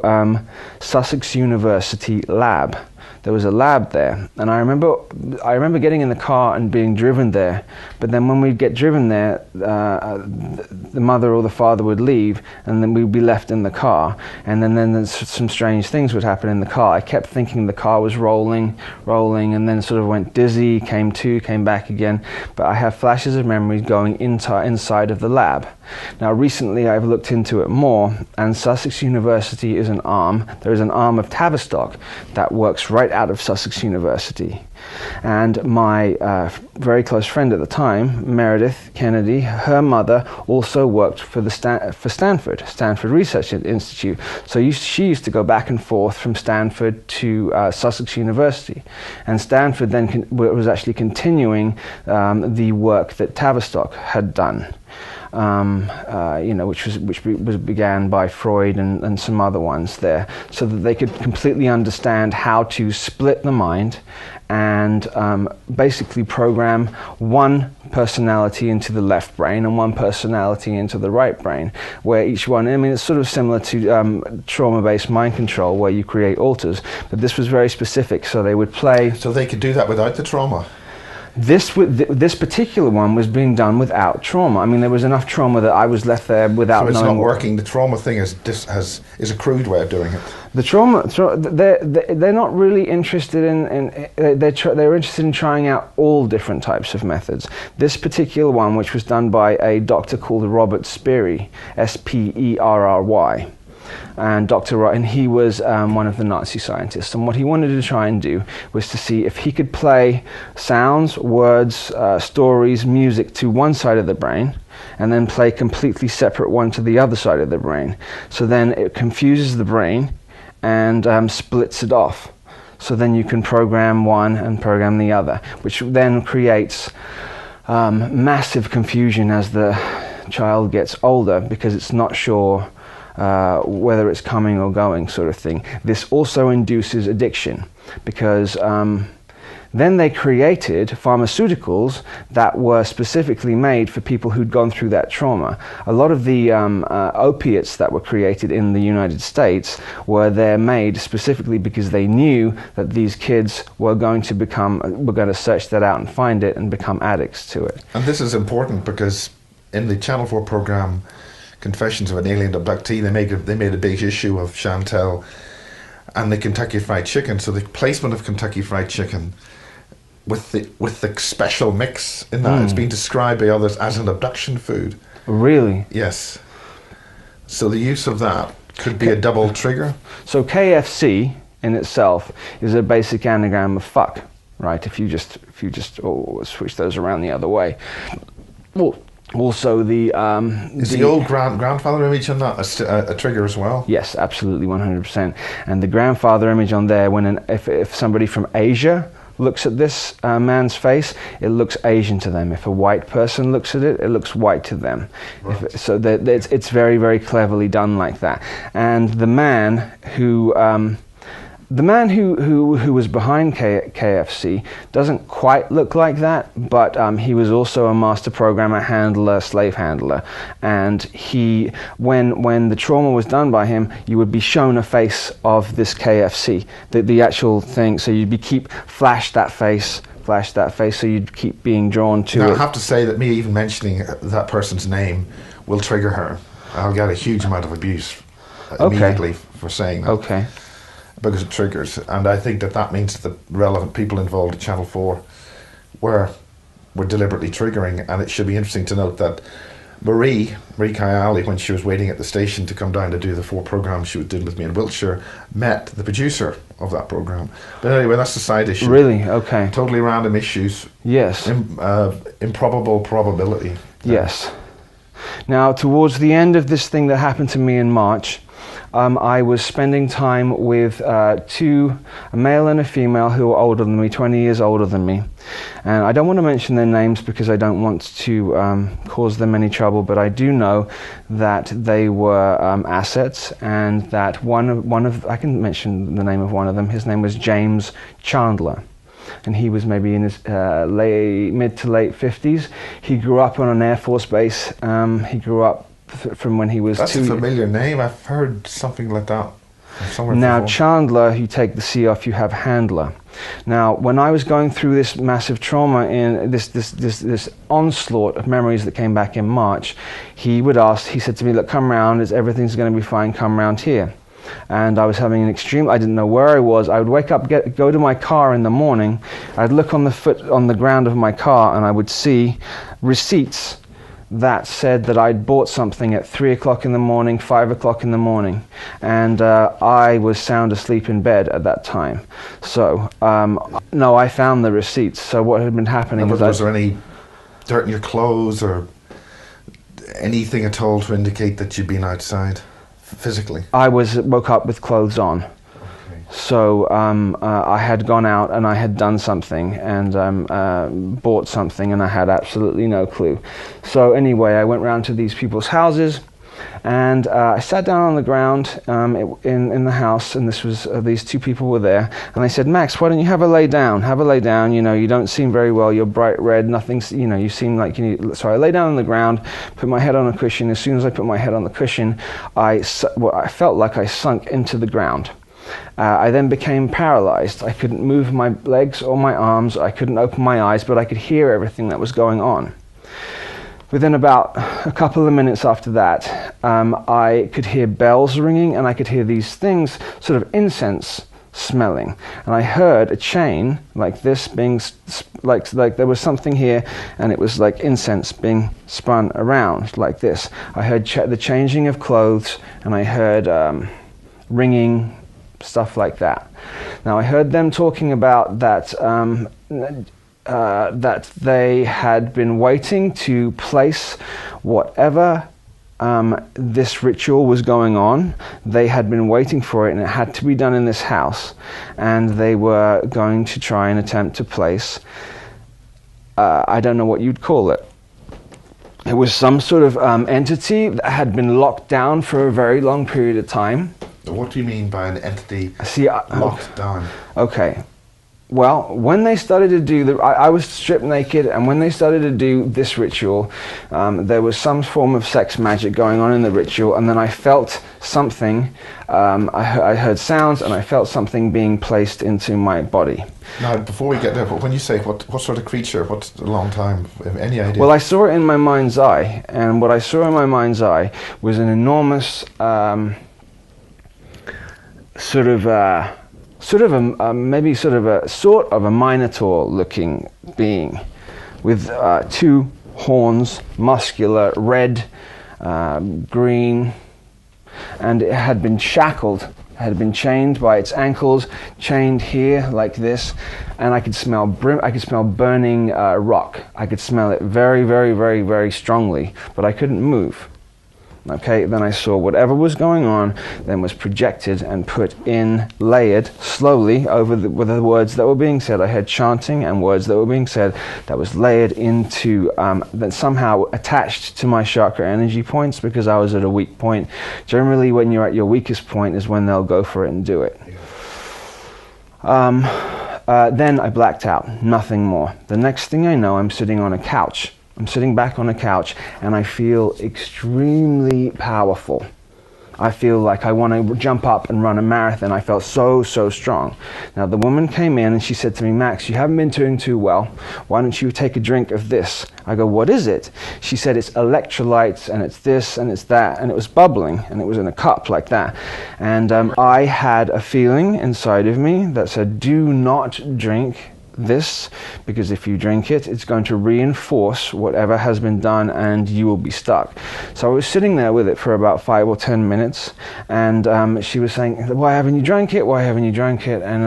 Sussex University lab. There was a lab there, and I remember getting in the car and being driven there, but then when we'd get driven there, the mother or the father would leave, and then we'd be left in the car, and then some strange things would happen in the car. I kept thinking the car was rolling, and then sort of went dizzy, came back again, but I have flashes of memories going inside of the lab, Now recently I've looked into it more, and Sussex University is an arm. There is an arm of Tavistock that works right out of Sussex University. And my very close friend at the time, Meredith Kennedy, her mother also worked for Stanford Research Institute. So she used to go back and forth from Stanford to Sussex University. And Stanford then was actually continuing the work that Tavistock had done. Which began by Freud and some other ones there, so that they could completely understand how to split the mind and basically program one personality into the left brain and one personality into the right brain, where each one, I mean, it's sort of similar to trauma-based mind control, where you create alters, but this was very specific, so they would play... So they could do that without the trauma? This particular one was being done without trauma. I mean, there was enough trauma that I was left there without knowing. So it's not working. The trauma thing is a crude way of doing it. The trauma, they're not really interested in they're interested in trying out all different types of methods. This particular one, which was done by a doctor called Robert Spiery, Sperry. And he was one of the Nazi scientists, and what he wanted to try and do was to see if he could play sounds, words, stories, music to one side of the brain, and then play completely separate one to the other side of the brain. So then it confuses the brain and splits it off. So then you can program one and program the other, which then creates massive confusion as the child gets older, because it's not sure whether it's coming or going, sort of thing. This also induces addiction, because then they created pharmaceuticals that were specifically made for people who'd gone through that trauma. A lot of the opiates that were created in the United States were made specifically because they knew that these kids were going to search that out and find it and become addicts to it. And this is important because in the Channel 4 program Confessions of an Alien Abductee, they made a big issue of Chantel and the Kentucky Fried Chicken. So the placement of Kentucky Fried Chicken with the special mix in that, it's been described by others as an abduction food. Really? Yes. So the use of that could be a double trigger. So KFC in itself is a basic anagram of fuck, right? If you just switch those around the other way. Well, also is the old grandfather image on that a trigger as well? Yes, absolutely, 100%. And the grandfather image on there, if somebody from Asia looks at this man's face, it looks Asian to them. If a white person looks at it, it looks white to them. Right. It's very, very cleverly done like that. And the man who was behind KFC doesn't quite look like that, but he was also a master programmer, handler, slave handler. And when the trauma was done by him, you would be shown a face of this KFC, the actual thing. So you'd keep flash that face, so you'd keep being drawn to it. Now, I have to say that me even mentioning that person's name will trigger her. I'll get a huge amount of abuse immediately for saying that. Okay. Because it triggers, and I think that means that the relevant people involved at Channel 4 were deliberately triggering. And it should be interesting to note that Marie Kayali, when she was waiting at the station to come down to do the 4 programs she did with me in Wiltshire, met the producer of that program. But anyway, that's a side issue. Really? Okay. Totally random issues. Yes. Improbable probability. Yes. Now, towards the end of this thing that happened to me in March, I was spending time with two, a male and a female, who were older than me, 20 years older than me. And I don't want to mention their names because I don't want to cause them any trouble, but I do know that they were assets, and that one of I can mention the name of one of them. His name was James Chandler. And he was maybe in his mid to late 50s. He grew up on an Air Force base. He grew up from when he was That's a familiar name. I've heard something like that somewhere now before. Chandler, you take the C off, you have Handler. Now, when I was going through this massive trauma, in this onslaught of memories that came back in March, he said to me, look, come round, everything's going to be fine, come round here. And I was having an extreme, I didn't know where I was. I would wake up, go to my car in the morning, I'd look on the ground of my car, and I would see receipts that said that I'd bought something at 3 o'clock in the morning, 5 o'clock in the morning, and I was sound asleep in bed at that time. So, no, I found the receipts. So what had been happening was there any dirt in your clothes or anything at all to indicate that you'd been outside physically? I woke up with clothes on. So I had gone out and I had done something and bought something, and I had absolutely no clue. So anyway, I went round to these people's houses, and I sat down on the ground in the house, and these two people were there, and they said, "Max, why don't you have a lay down? Have a lay down. You know, you don't seem very well. You're bright red. Nothing's. You know, you seem like you need." So I lay down on the ground, put my head on a cushion. As soon as I put my head on the cushion, I felt like I sunk into the ground. I then became paralyzed. I couldn't move my legs or my arms. I couldn't open my eyes, but I could hear everything that was going on. Within about a couple of minutes after that, I could hear bells ringing, and I could hear these things, sort of incense smelling. And I heard a chain like this being, like there was something here, and it was like incense being spun around like this. I heard the changing of clothes, and I heard ringing, stuff like that. Now I heard them talking about that that they had been waiting to place whatever this ritual was going on. They had been waiting for it, and it had to be done in this house, and they were going to try and attempt to place I don't know what you'd call it. It was some sort of entity that had been locked down for a very long period of time. What do you mean by an entity locked down? Okay. Well, when they started to do I was stripped naked, and when they started to do this ritual, there was some form of sex magic going on in the ritual, and then I felt something, I heard sounds, and I felt something being placed into my body. Now, before we get there, but when you say what sort of creature, what's a long time, any idea? Well, I saw it in my mind's eye, and what I saw in my mind's eye was an enormous sort of a minotaur-looking being with two horns, muscular, red, green, and it had been shackled, had been chained by its ankles, chained here like this, and I could smell burning rock. I could smell it very, very, very, very strongly, but I couldn't move. Okay, then I saw whatever was going on, then was projected and put in, layered slowly over with the words that were being said. I heard chanting and words that were being said that was layered into, that somehow attached to my chakra energy points, because I was at a weak point. Generally, when you're at your weakest point is when they'll go for it and do it. Then I blacked out, nothing more. The next thing I know, I'm sitting on a couch. I'm sitting back on a couch, and I feel extremely powerful. I feel like I want to jump up and run a marathon. I felt so strong. Now the woman came in and she said to me, "Max, you haven't been doing too well. Why don't you take a drink of this?" I go, "What is it?" She said, "It's electrolytes, and it's this and it's that," and it was bubbling, and it was in a cup like that. And I had a feeling inside of me that said, "Do not drink this, because if you drink it, it's going to reinforce whatever has been done, and you will be stuck." So I was sitting there with it for about 5 or 10 minutes, and she was saying, "Why haven't you drank it? Why haven't you drank it?" And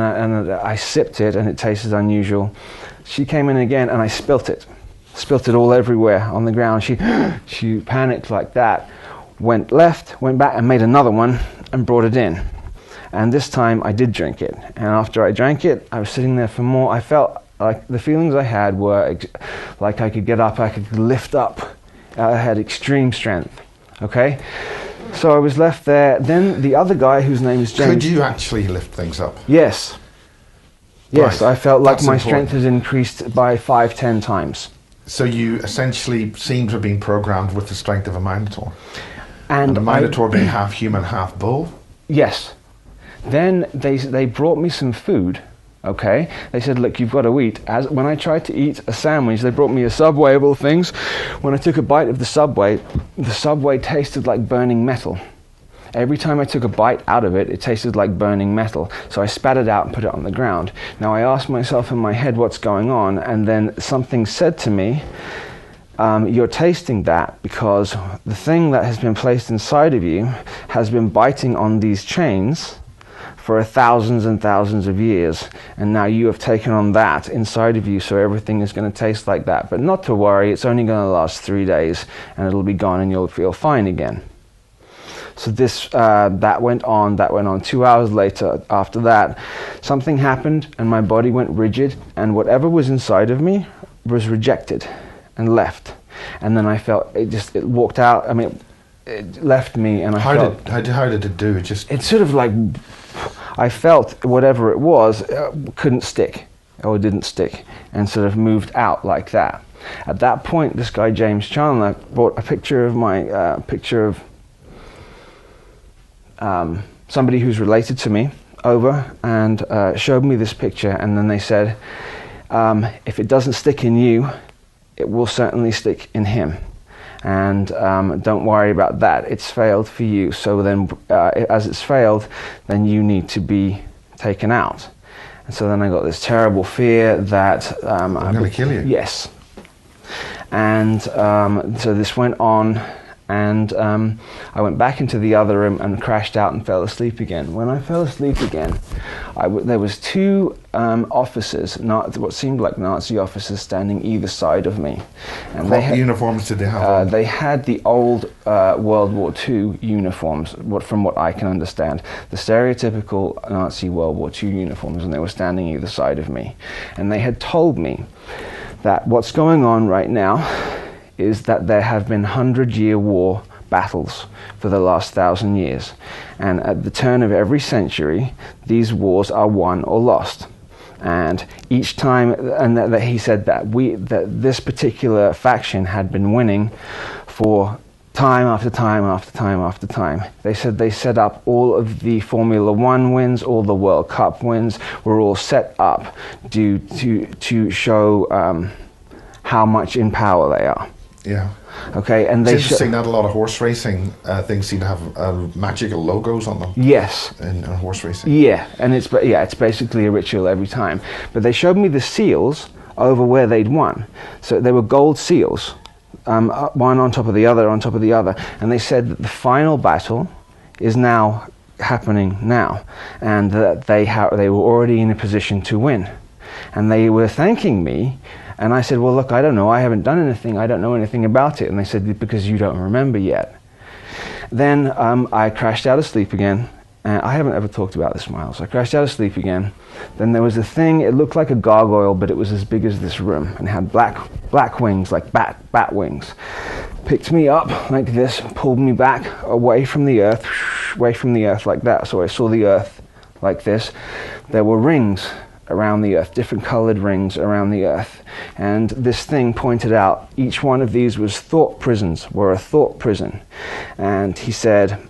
I sipped it, and it tasted unusual. She came in again, and I spilt it all everywhere on the ground. She panicked like that, went left, went back, and made another one and brought it in. And this time I did drink it. And after I drank it, I was sitting there for more. I felt like the feelings I had were like I could get up, I could lift up. I had extreme strength. Okay? So I was left there. Then the other guy, whose name is James. Could you actually lift things up? Yes. Yes, right. I felt like That's my important. strength has increased by 5-10 times. So you essentially seem to have been programmed with the strength of a minotaur. And the minotaur being half human, half bull? Yes. Then they brought me some food, okay? They said, "Look, you've got to eat." When I tried to eat a sandwich, they brought me a Subway of all things. When I took a bite of the Subway tasted like burning metal. Every time I took a bite out of it, it tasted like burning metal. So I spat it out and put it on the ground. Now I asked myself in my head what's going on, and then something said to me, you're tasting that because the thing that has been placed inside of you has been biting on these chains for thousands and thousands of years, and now you have taken on that inside of you, so everything is going to taste like that. But not to worry, it's only going to last 3 days and it'll be gone and you'll feel fine again. So this that went on 2 hours later. After that, something happened and my body went rigid, and whatever was inside of me was rejected and left. And then I felt it walked out. I mean, it left me, and how did it do? It's sort of like I felt whatever it was couldn't stick, or didn't stick, and sort of moved out like that. At that point, this guy James Chandler brought a picture of my somebody who's related to me over and showed me this picture, and then they said, if it doesn't stick in you, it will certainly stick in him. And don't worry about that, it's failed for you. So then, as it's failed, then you need to be taken out. And so then I got this terrible fear that I'm going to kill you. Yes. And so this went on, and I went back into the other room and crashed out and fell asleep again. When I fell asleep again, there was two officers, what seemed like Nazi officers, standing either side of me. And what uniforms did they have? They had the old World War II uniforms, from what I can understand. The stereotypical Nazi World War II uniforms, and they were standing either side of me. And they had told me that what's going on right now is that there have been 100-year war battles for the last 1,000 years. And at the turn of every century, these wars are won or lost. And each time, and that he said that this particular faction had been winning for time after time after time after time. They said they set up all of the Formula One wins, all the World Cup wins were all set up to show how much in power they are. Yeah. Okay, and it's interesting that a lot of horse racing things seem to have magical logos on them. Yes. In horse racing. Yeah, and it's basically a ritual every time. But they showed me the seals over where they'd won. So they were gold seals, one on top of the other, on top of the other. And they said that the final battle is now happening now, and that they were already in a position to win. And they were thanking me. And I said, well, look, I don't know. I haven't done anything. I don't know anything about it. And they said, because you don't remember yet. Then I crashed out of sleep again. I haven't ever talked about this, Miles. I crashed out of sleep again. Then there was a thing. It looked like a gargoyle, but it was as big as this room. And it had black wings, like bat wings. Picked me up like this, pulled me back away from the earth like that. So I saw the earth like this. There were rings around the earth, different colored rings around the earth. And this thing pointed out each one of these were a thought prison. And he said,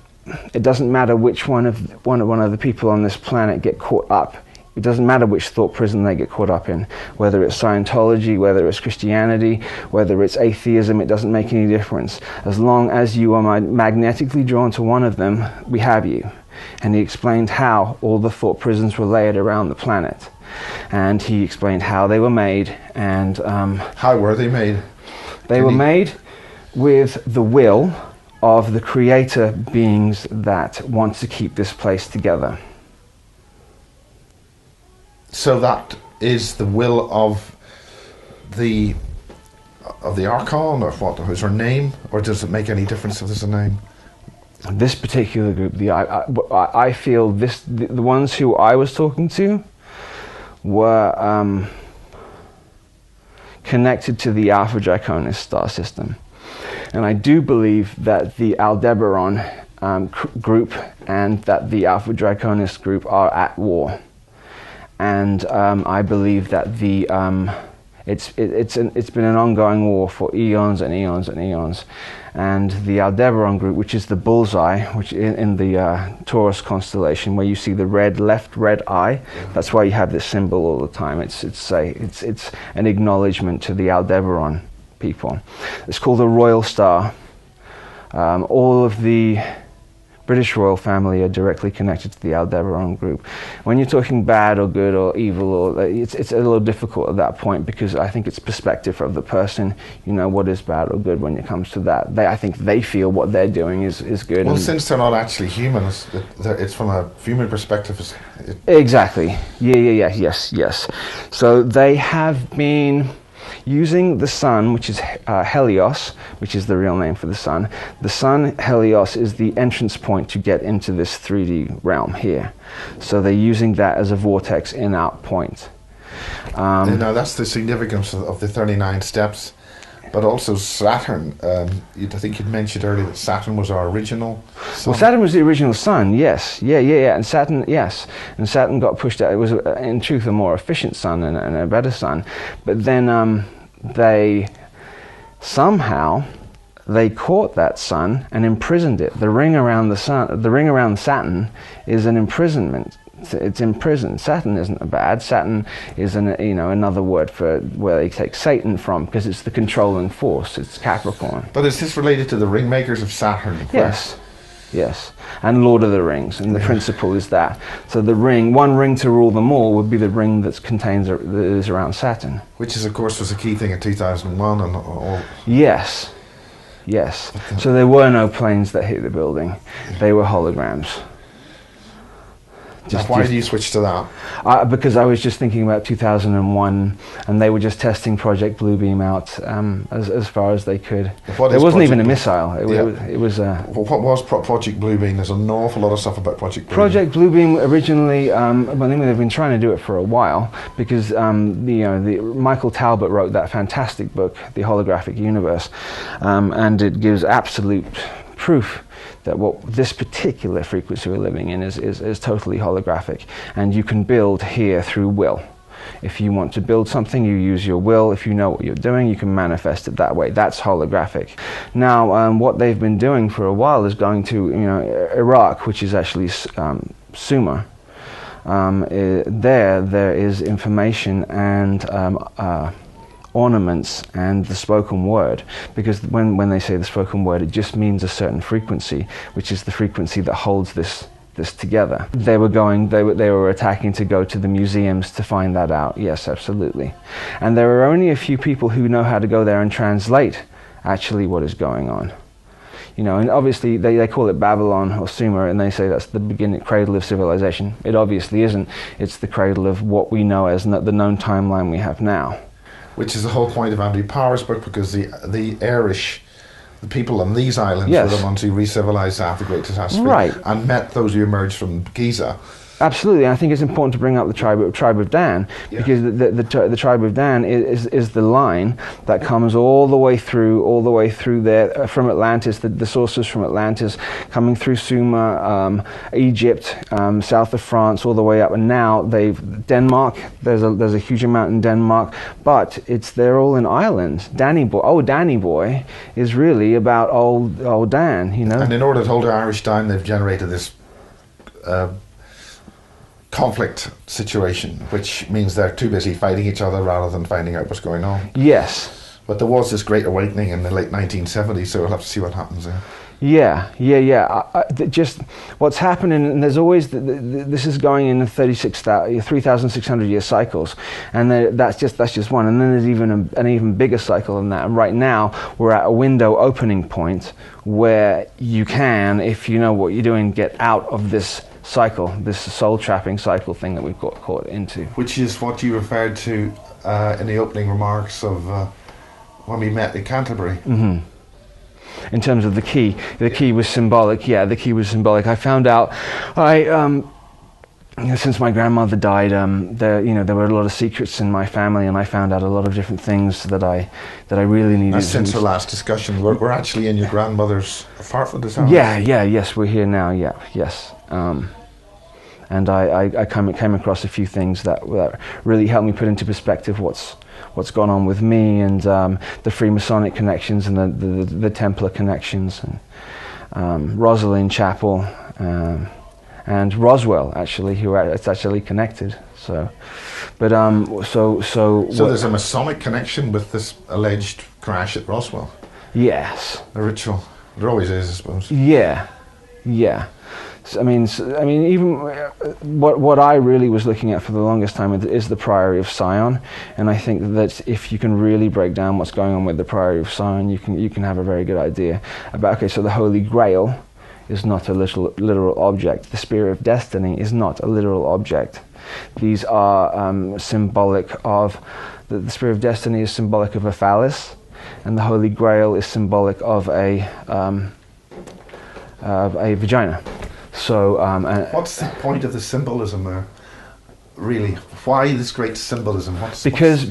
it doesn't matter which one of the people on this planet get caught up. It doesn't matter which thought prison they get caught up in, whether it's Scientology, whether it's Christianity, whether it's atheism, it doesn't make any difference. As long as you are magnetically drawn to one of them, we have you. And he explained how all the thought prisons were layered around the planet. And he explained how they were made, and how were they made? They were made with the will of the creator beings that want to keep this place together. So that is the will of the Archon, or what? Is her name, or does it make any difference if there's a name? This particular group, I feel the ones who I was talking to were connected to the Alpha Draconis star system. And I do believe that the Aldebaran group and that the Alpha Draconis group are at war. And I believe that it's been an ongoing war for eons and eons and eons. And the Aldebaran group, which is the bullseye, which in the Taurus constellation, where you see the left red eye, that's why you have this symbol all the time. It's an acknowledgement to the Aldebaran people. It's called the Royal Star. All of the British royal family are directly connected to the Aldebaran group. When you're talking bad or good or evil, or it's a little difficult at that point, because I think it's perspective of the person, what is bad or good when it comes to that. I think they feel what they're doing is good. Well, since they're not actually humans, it's from a human perspective. Exactly. Yes. So they have been using the sun, which is Helios, which is the real name for the sun. The sun, Helios, is the entrance point to get into this 3D realm here. So they're using that as a vortex in-out point. That's the significance of the 39 steps. But also Saturn, I think you'd mentioned earlier that Saturn was our original sun. Well, Saturn was the original sun, yes. Yeah. And Saturn, yes. And Saturn got pushed out. It was, in truth, a more efficient sun and a better sun. But then they caught that sun and imprisoned it. The ring around Saturn is an imprisonment. It's imprisoned. Saturn isn't bad. Saturn is another word for where they take Satan from, because it's the controlling force. It's Capricorn. But is this related to the ring makers of Saturn? Yes. And Lord of the Rings, and the principle is that. So the ring, one ring to rule them all, would be the ring that is around Saturn. Which is, of course, was a key thing in 2001 and all. Yes. So there were no planes that hit the building. They were holograms. Why did you switch to that? Because I was just thinking about 2001, and they were just testing Project Bluebeam out as far as they could. There wasn't even a missile. It was. What was Project Bluebeam? There's an awful lot of stuff about Project Bluebeam. Project Bluebeam originally, they've been trying to do it for a while, because Michael Talbot wrote that fantastic book, The Holographic Universe, and it gives absolute proof that what this particular frequency we're living in is totally holographic, and you can build here through will. If you want to build something, you use your will. If you know what you're doing, you can manifest it that way. That's holographic. Now, what they've been doing for a while is going to Iraq, which is actually Sumer. There is information and ornaments and the spoken word, because when they say the spoken word, it just means a certain frequency, which is the frequency that holds this together. They were attacking to go to the museums to find that out. Yes, absolutely. And there are only a few people who know how to go there and translate actually what is going on. And obviously they call it Babylon or Sumer, and they say that's the beginning, cradle of civilization. It obviously isn't. It's the cradle of what we know as the known timeline we have now. Which is the whole point of Andy Power's book, because the Irish, the people on these islands, were the ones who re-civilized after the Great Catastrophe, and met those who emerged from Giza. Absolutely, I think it's important to bring up the tribe of Dan, because the tribe of Dan is the line that comes all the way through there from Atlantis. The sources from Atlantis coming through Sumer, Egypt, south of France, all the way up, and now Denmark. There's a huge amount in Denmark, but they're all in Ireland. Danny Boy is really about old Dan, And in order to hold the Irish down, they've generated this conflict situation, which means they're too busy fighting each other rather than finding out what's going on. Yes. But there was this great awakening in the late 1970s, so we'll have to see what happens there. Just what's happening, and there's always this is going in 3,600 year cycles, and that's just one, and then there's even an even bigger cycle than that. And right now we're at a window opening point where you can, if you know what you're doing, get out of this cycle, this soul trapping cycle thing that we've got caught into. Which is what you referred to in the opening remarks of when we met in Canterbury. Mm-hmm. In terms of the key was symbolic. Yeah, the key was symbolic. I found out, since my grandmother died, there were a lot of secrets in my family, and I found out a lot of different things that I really needed. Since our last discussion, we're actually in your grandmother's apartment, is that right? Yes, we're here now. Yeah, yes. And I came across a few things that really helped me put into perspective what's gone on with me, and the Freemasonic connections and the Templar connections, and Rosalind Chapel, and Roswell, actually, it's actually connected. So there's a Masonic connection with this alleged crash at Roswell. Yes. A ritual. There always is, I suppose. Yeah. Yeah. So, I mean, even what I really was looking at for the longest time is the Priory of Sion, and I think that if you can really break down what's going on with the Priory of Sion, you can have a very good idea about. Okay, so the Holy Grail is not a literal object. The Spear of Destiny is not a literal object. These are symbolic of. The Spear of Destiny is symbolic of a phallus, and the Holy Grail is symbolic of a vagina. So, what's the point of the symbolism there? Really, why this great symbolism? Because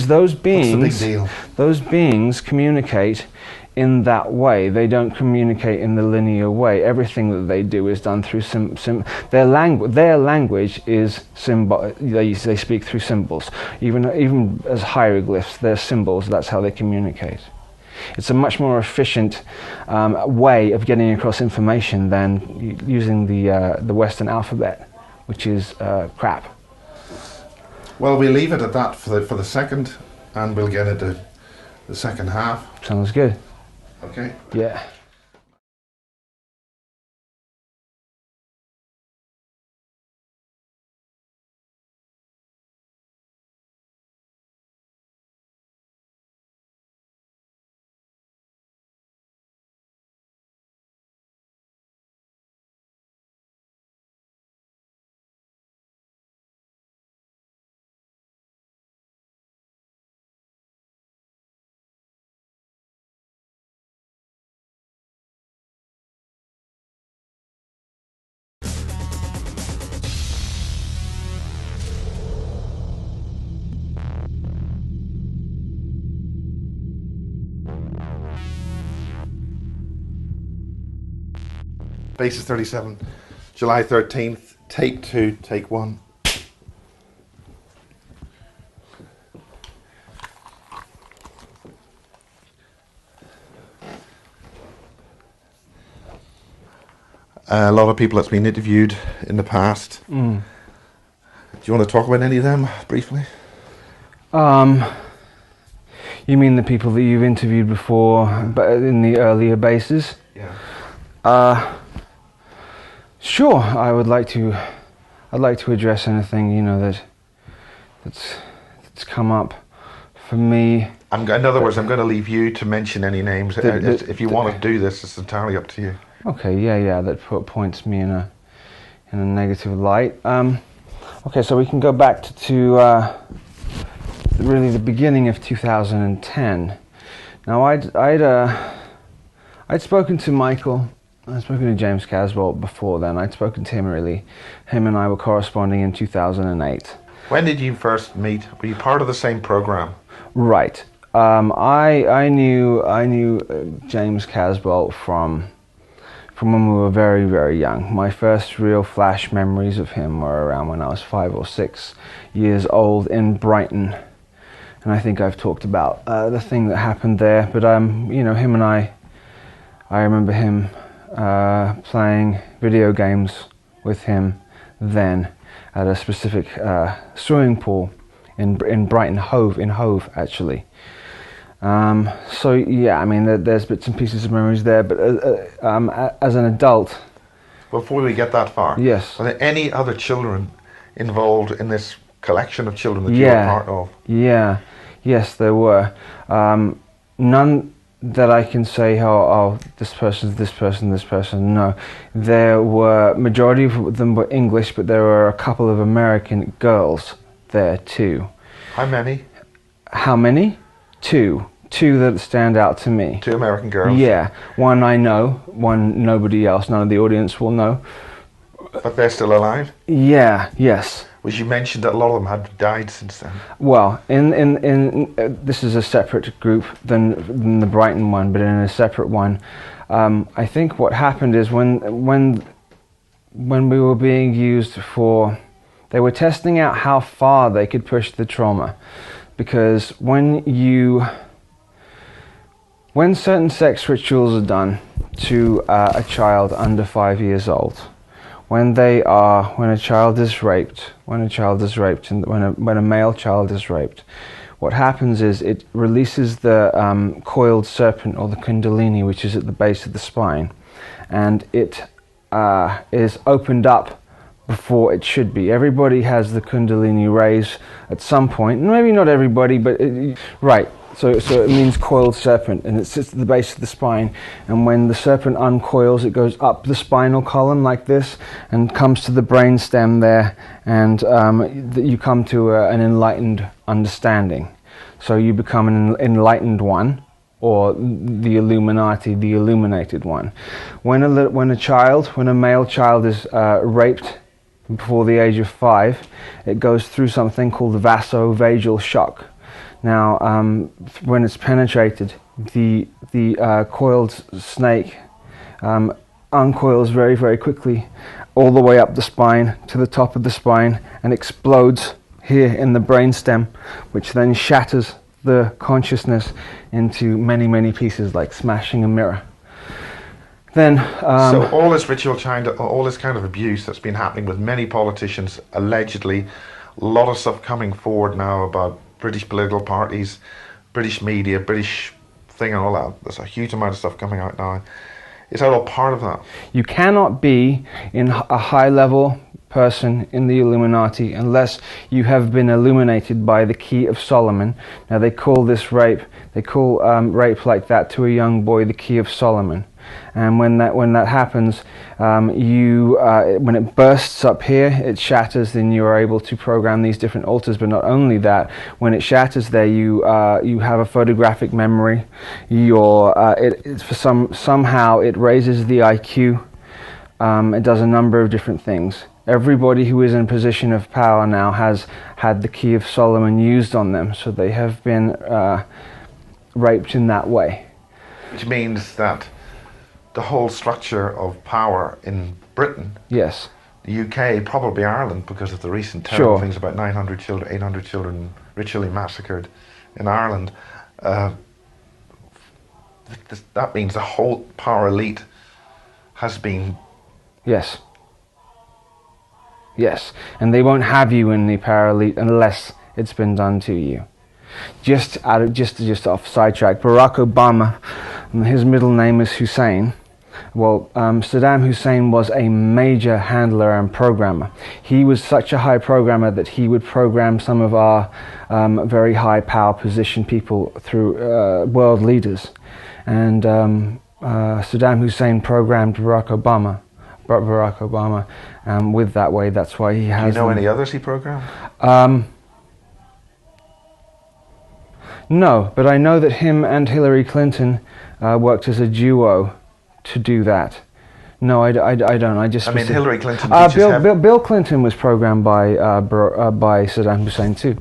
those beings, what's the big deal? Those beings communicate in that way. They don't communicate in the linear way. Everything that they do is done through their language is symbol. They speak through symbols. Even as hieroglyphs, they're symbols. That's how they communicate. It's a much more efficient way of getting across information than using the Western alphabet, which is crap. Well, we'll leave it at that for the second, and we'll get into the second half. Sounds good. Okay. Yeah. Basis 37, July 13th, take 2, take 1. A lot of people that's been interviewed in the past. Do you want to talk about any of them briefly? You mean the people that you've interviewed before, but in the earlier bases? Yeah. Sure. I'd like to address anything that's come up for me. In other words, I'm going to leave you to mention any names. If you want to do this, it's entirely up to you. Okay. Yeah. That points me in a negative light. Okay. So we can go back to really the beginning of 2010. Now I'd spoken to Michael. I'd spoken to James Casbolt before then. I'd spoken to him really. Him and I were corresponding in 2008. When did you first meet? Were you part of the same program? Right. I knew James Casbolt from when we were very, very young. My first real flash memories of him were around when I was 5 or 6 years old in Brighton. And I think I've talked about the thing that happened there. But him and I remember him playing video games with him then at a specific swimming pool in Brighton Hove actually. So yeah, there's bits and pieces of memories there, but as an adult. Before we get that far, yes. Are there any other children involved in this collection of children that you were part of? Yeah. Yes, there were. None that I can say, this person, no. There were, majority of them were English, but there were a couple of American girls there too. How many? How many? Two that stand out to me. 2 American girls? Yeah. One I know, one nobody else, none of the audience will know. But they're still alive? Yeah, yes. Was you mentioned that a lot of them had died since then? Well, in this is a separate group than the Brighton one, but in a separate one, I think what happened is when we were being used for, they were testing out how far they could push the trauma, because when certain sex rituals are done to a child under 5 years old, when a child is raped, and when a male child is raped, what happens is it releases the coiled serpent or the kundalini, which is at the base of the spine, and it is opened up before it should be. Everybody has the Kundalini raise at some point. Maybe not everybody, but right. So it means coiled serpent, and it sits at the base of the spine. And when the serpent uncoils, it goes up the spinal column like this, and comes to the brain stem there, and you come to an enlightened understanding. So you become an enlightened one, or the Illuminati, the illuminated one. When a male child is raped before the age of 5, it goes through something called vasovagal shock. Now, when it's penetrated, the coiled snake uncoils very, very quickly, all the way up the spine to the top of the spine, and explodes here in the brainstem, which then shatters the consciousness into many, many pieces, like smashing a mirror. Then, so all this ritual all this kind of abuse that's been happening with many politicians, allegedly, a lot of stuff coming forward now about British political parties, British media, British thing and all that. There's a huge amount of stuff coming out now. Is that all part of that? You cannot be in a high-level person in the Illuminati unless you have been illuminated by the Key of Solomon. Now they call this rape. They call rape like that to a young boy the Key of Solomon. And when that happens, when it bursts up here, it shatters. Then you are able to program these different altars. But not only that, when it shatters there, you have a photographic memory. Somehow it raises the IQ. It does a number of different things. Everybody who is in a position of power now has had the Key of Solomon used on them, so they have been raped in that way. Which means that the whole structure of power in Britain, yes, the UK, probably Ireland, because of the recent terrible things about 900 children, 800 children ritually massacred in Ireland, that means the whole power elite has been... Yes. Yes, and they won't have you in the power elite unless it's been done to you. Just off sidetrack, Barack Obama, his middle name is Hussein. Well, Saddam Hussein was a major handler and programmer. He was such a high programmer that he would program some of our very high power position people through world leaders. And Saddam Hussein programmed Barack Obama with that way. That's why he has... Do you know any others he programmed? No, but I know that him and Hillary Clinton worked as a duo to do that. No, I don't. I mean, Hillary Clinton. Bill Clinton was programmed by Saddam Hussein too.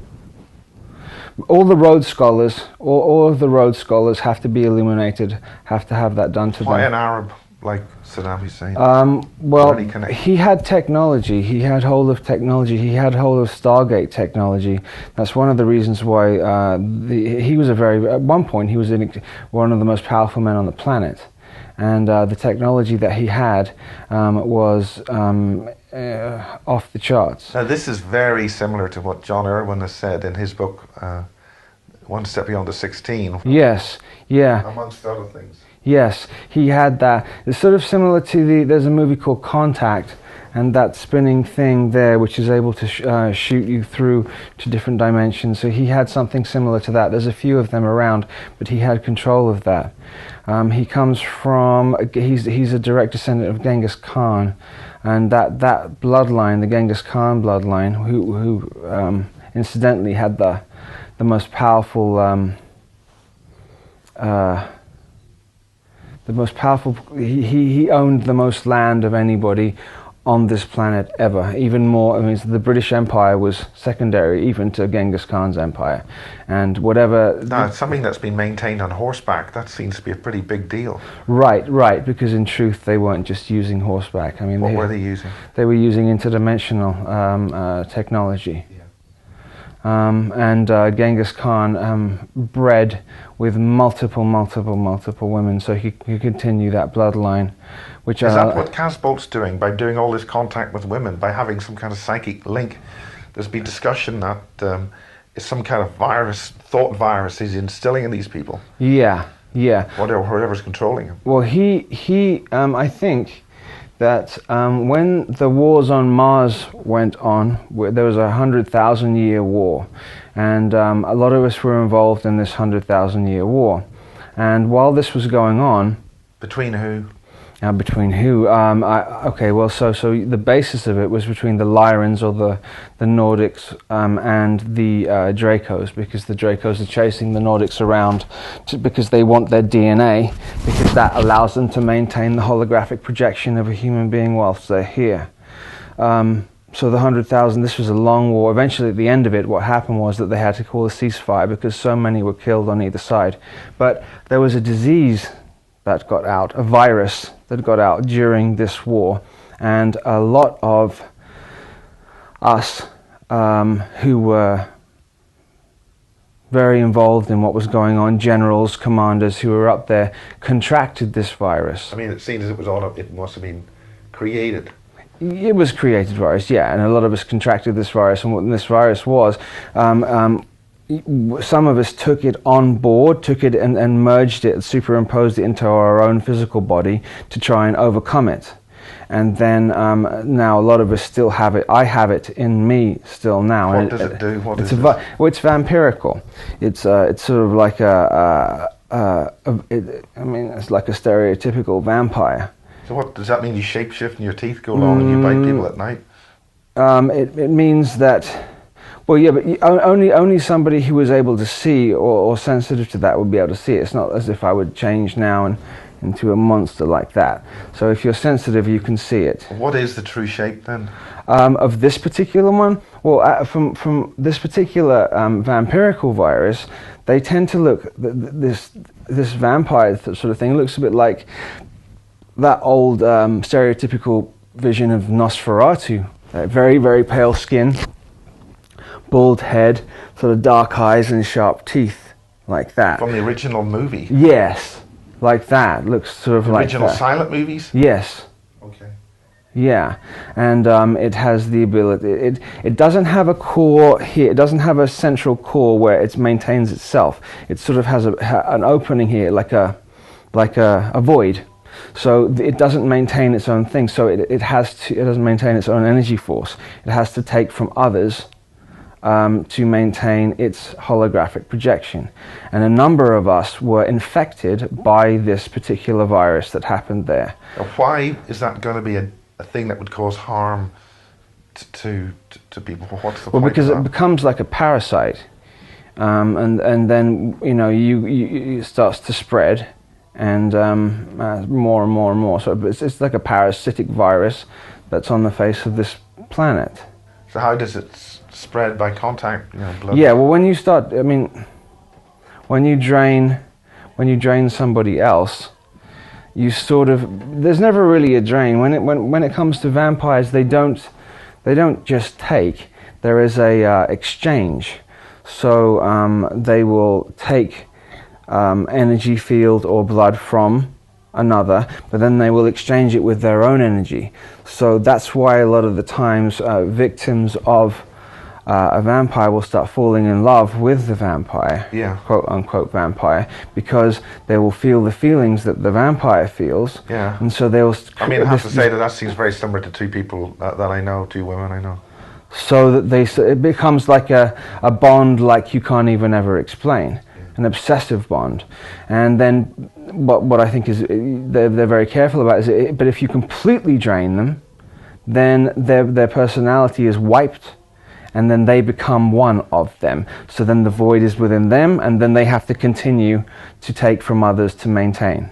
All the Rhodes scholars, all of the Rhodes scholars have to be illuminated. Have to have that done to them. Why an Arab like Saddam Hussein? Well, he had technology. He had hold of technology. He had hold of Stargate technology. That's one of the reasons why he was at one point he was one of the most powerful men on the planet. And the technology that he had was off the charts. Now, this is very similar to what John Irwin has said in his book, One Step Beyond the 16. Yes, yeah. Amongst other things. Yes, he had that. It's sort of similar to there's a movie called Contact, and that spinning thing there, which is able to shoot you through to different dimensions. So he had something similar to that. There's a few of them around, but he had control of that. He comes from, he's a direct descendant of Genghis Khan, and that bloodline, the Genghis Khan bloodline, who incidentally had the most powerful, he owned the most land of anybody on this planet ever. Even more, I mean, the British Empire was secondary even to Genghis Khan's empire. And whatever... Now, it's something that's been maintained on horseback. That seems to be a pretty big deal. Right, because in truth they weren't just using horseback. I mean, what were they using? They were using interdimensional technology. Yeah. And Genghis Khan bred with multiple women, so he could continue that bloodline. Which is that what Casbolt's doing, by doing all this contact with women, by having some kind of psychic link? There's been discussion that it's some kind of thought virus he's instilling in these people. Yeah, Yeah. Whoever's controlling him. Well, I think that when the wars on Mars went on, there was a 100,000-year war, and a lot of us were involved in this 100,000-year war. And while this was going on, between who? Between who? So the basis of it was between the Lyrans, or the Nordics, and the Dracos, because the Dracos are chasing the Nordics around because they want their DNA, because that allows them to maintain the holographic projection of a human being whilst they're here. So the 100,000, this was a long war. Eventually, at the end of it, what happened was that they had to call a ceasefire because so many were killed on either side. But there was a disease that got out, a virus that got out during this war, and a lot of us who were very involved in what was going on, generals, commanders who were up there, contracted this virus. I mean, it seems as it must have been created. It was created virus, yeah, and a lot of us contracted this virus, and what this virus was, some of us took it on board, took it and merged it, superimposed it into our own physical body to try and overcome it. And then now a lot of us still have it. I have it in me still now. What does it do? What is it? Well, it's vampirical. It's sort of like it's like a stereotypical vampire. So what does that mean? You shapeshift and your teeth go long and you bite people at night? It means that. Well, yeah, but only somebody who was able to see or sensitive to that would be able to see it. It's not as if I would change now into a monster like that. So if you're sensitive, you can see it. What is the true shape then? Of this particular one? Well, from this particular vampirical virus, they tend to look, this vampire sort of thing looks a bit like that old stereotypical vision of Nosferatu. Very, very pale skin, bald head, sort of dark eyes and sharp teeth, like that. From the original movie? Yes, like that. Looks sort of like original silent movies? Yes. Okay. Yeah, and it has the ability. It doesn't have a core here. It doesn't have a central core where it maintains itself. It sort of has an opening here, like a void. So it doesn't maintain its own thing. So it doesn't maintain its own energy force. It has to take from others to maintain its holographic projection. And a number of us were infected by this particular virus that happened there. Now, why is that going to be a thing that would cause harm to people? What's the point? Well, because it becomes like a parasite, and then it starts to spread, and more and more and more. So it's like a parasitic virus that's on the face of this planet. So how does it spread? By contact, blood? Yeah, well, when you drain somebody else, you sort of, there's never really a drain. When it comes to vampires, they don't just take. There is a exchange. So they will take energy field or blood from another, but then they will exchange it with their own energy. So that's why a lot of the times victims of a vampire will start falling in love with the vampire, yeah, quote unquote vampire, because they will feel the feelings that the vampire feels. Yeah. And so they will. I mean, I have to say that seems very similar to two people that I know, two women I know. So that it becomes like a bond like you can't even ever explain, an obsessive bond. And then what I think is they're very careful about is, but if you completely drain them, then their personality is wiped, and then they become one of them. So then the void is within them, and then they have to continue to take from others to maintain.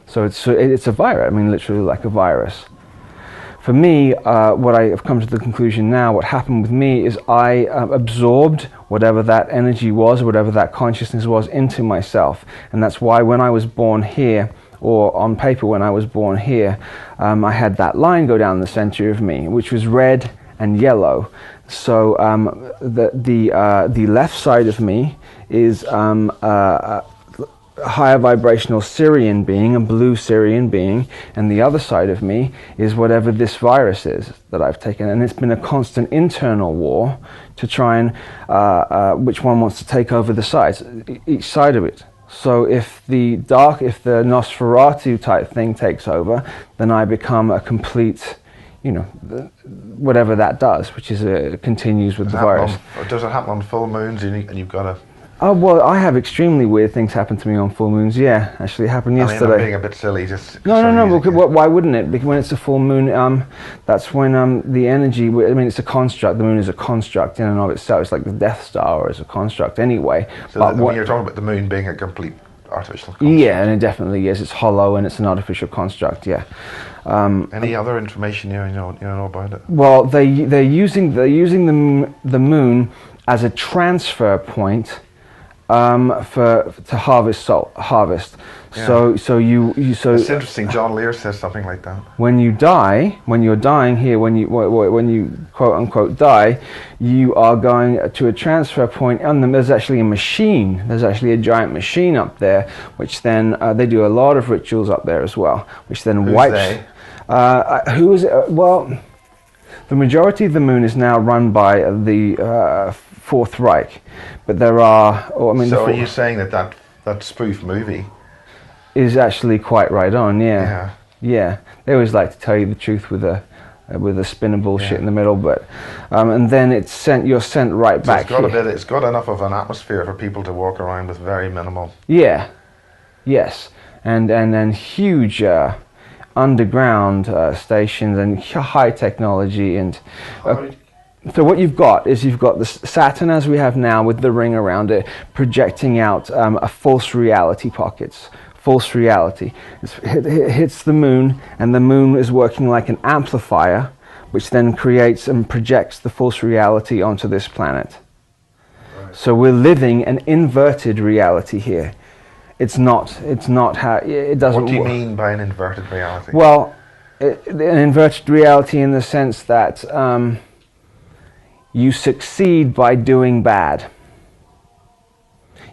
So it's a virus. I mean, literally like a virus. For me, what I have come to the conclusion now, what happened with me is I absorbed whatever that energy was, whatever that consciousness was, into myself. And that's why when I was born here, or on paper when I was born here, I had that line go down the center of me, which was red and yellow. So the left side of me is a higher vibrational Syrian being, a blue Syrian being, and the other side of me is whatever this virus is that I've taken. And it's been a constant internal war to try and which one wants to take over the sides, each side of it. So if the Nosferatu type thing takes over, then I become a complete, whatever that does, which is continues with the virus. Does it happen on full moons and you've got to... Oh, well, I have extremely weird things happen to me on full moons. Yeah, actually, it happened yesterday. I'm being a bit silly. No. Why wouldn't it? Because when it's a full moon, that's when the energy. It's a construct. The moon is a construct in and of itself. It's like the Death Star is a construct anyway. So when you're talking about the moon being a complete artificial construct. Yeah, and it definitely is. It's hollow and it's an artificial construct. Yeah. Any other information you know about it? Well, they're using the moon as a transfer point. To harvest. Yeah. So it's interesting. John Lear says something like that. When you're dying here, when you quote unquote die, you are going to a transfer point, and there's actually a machine. There's actually a giant machine up there, which then they do a lot of rituals up there as well, which then wipes. Who is it? Well, the majority of the moon is now run by the Fourth Reich, but there are. So are you saying that spoof movie is actually quite right on? Yeah. They always like to tell you the truth with a spin of bullshit in the middle, but and then you're sent right back. It's got enough of an atmosphere for people to walk around with very minimal. Yeah. Yes, and huge underground stations and high technology and. So what you've got the Saturn as we have now with the ring around it projecting out a false reality pockets. False reality. It hits the moon, and the moon is working like an amplifier, which then creates and projects the false reality onto this planet. Right. So we're living an inverted reality here. It's not how it doesn't. What do you mean by an inverted reality? Well, an inverted reality in the sense that. You succeed by doing bad.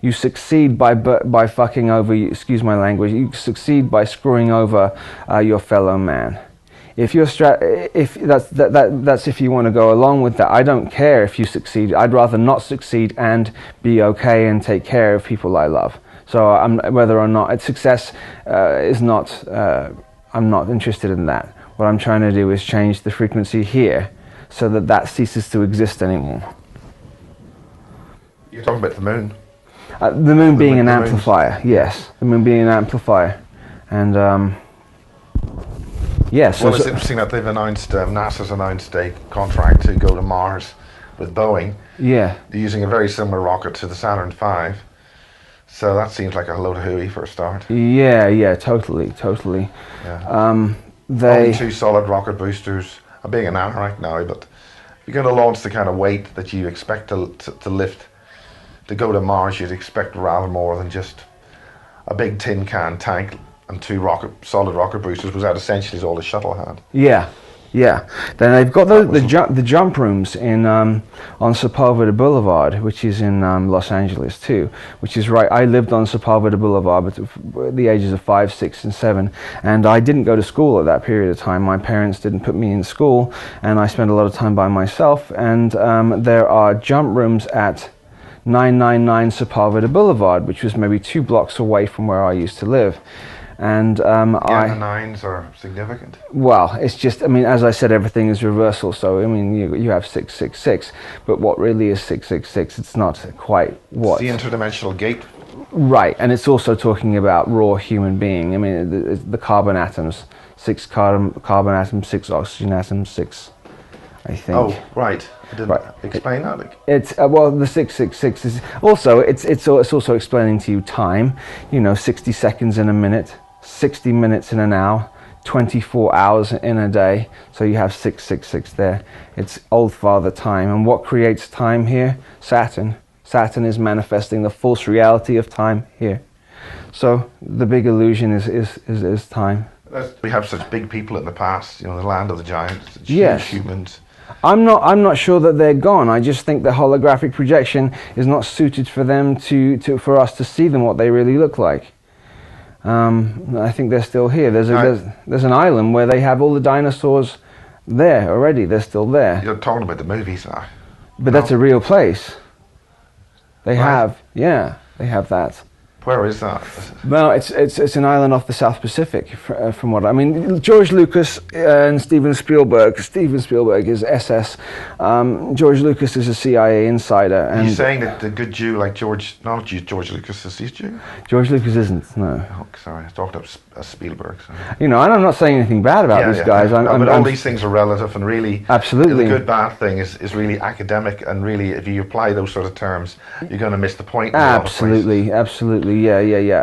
You succeed by fucking over. Excuse my language. You succeed by screwing over your fellow man. If that's if you want to go along with that. I don't care if you succeed. I'd rather not succeed and be okay and take care of people I love. So whether or not success is not. I'm not interested in that. What I'm trying to do is change the frequency here, so that ceases to exist anymore. You're talking about the moon? The moon being an amplifier, yes. The moon being an amplifier. And, yes. Well, it's interesting that they've announced, NASA's announced a contract to go to Mars with Boeing. Yeah. They're using a very similar rocket to the Saturn V. So that seems like a load of hooey for a start. Yeah, totally. Yeah. Only 2 solid rocket boosters. I'm being an anorak now, but if you're going to launch the kind of weight that you expect to lift, to go to Mars, you'd expect rather more than just a big tin can tank and 2 solid rocket boosters, was that essentially all the shuttle had. Yeah. Then they've got the jump rooms in on Sepulveda Boulevard, which is in Los Angeles too. Which is right. I lived on Sepulveda Boulevard at the ages of 5, 6, and 7, and I didn't go to school at that period of time. My parents didn't put me in school, and I spent a lot of time by myself. And there are jump rooms at 999 Sepulveda Boulevard, which was maybe 2 blocks away from where I used to live. And the nines are significant. Well, it's just, as I said, everything is reversal. So, you have 666, but what really is 666? It's not quite what. It's the interdimensional gate. Right, and it's also talking about raw human being. The carbon atoms, 6 carbon atoms, 6 oxygen atoms, 6, I think. Oh, right. I didn't explain that. It's the 666 is also it's also explaining to you time. 60 seconds in a minute. 60 minutes in an hour, 24 hours in a day, so you have 666 there. It's old father time. And what creates time here? Saturn. Saturn is manifesting the false reality of time here. So the big illusion is time. We have such big people in the past, the land of the giants, yes. Huge humans. I'm not sure that they're gone. I just think the holographic projection is not suited for them for us to see them what they really look like. I think they're still here. There's an island where they have all the dinosaurs there already. They're still there. You're talking about the movies now. But that's a real place. They have that. Where is that? Well, it's an island off the South Pacific, from what I mean. George Lucas and Steven Spielberg. Steven Spielberg is SS. George Lucas is a CIA insider. And are you saying that the good Jew like George Lucas is he Jew? George Lucas isn't. No. Oh, sorry, I talked up Spielberg. So. You know, and I'm not saying anything bad about these guys. But all these things are relative, and really, absolutely, the good bad thing is really academic, and really, if you apply those sort of terms, you're going to miss the point. Absolutely, absolutely, yeah.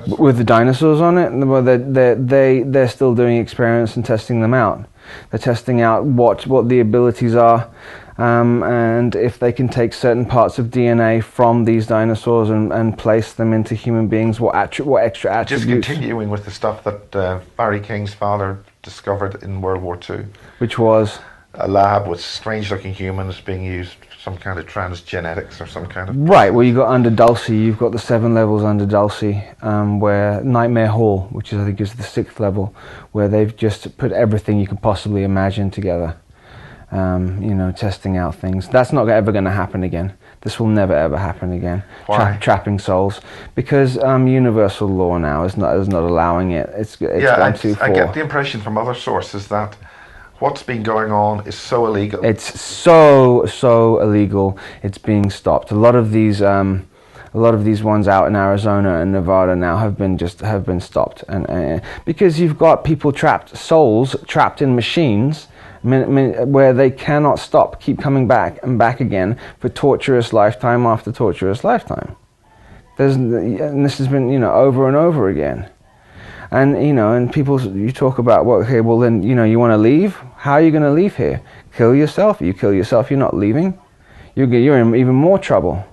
With the dinosaurs on it, well, they're still doing experiments and testing them out. They're testing out what the abilities are, and if they can take certain parts of DNA from these dinosaurs and place them into human beings, what extra attributes. Just continuing with the stuff that Barry King's father discovered in World War II. Which was? A lab with strange-looking humans being used for some kind of transgenetics or some kind of... Right, well, you've got under Dulce, you've got the 7 levels under Dulce, where Nightmare Hall, which I think is the 6th level, where they've just put everything you could possibly imagine together, you know, testing out things. That's not ever going to happen again. This will never ever happen again. Why? Trapping souls, because universal law now is not allowing it. It's gone too far. I get the impression from other sources that what's been going on is so illegal. It's so illegal. It's being stopped. A lot of these ones out in Arizona and Nevada now have been stopped, and because you've got people souls trapped in machines, where they cannot stop, keep coming back and back again for torturous lifetime after torturous lifetime. And this has been, you know, over and over again. And, you know, and you talk about, well, okay, well then, you know, you want to leave? How are you going to leave here? Kill yourself? You kill yourself, you're not leaving. You're in even more trouble.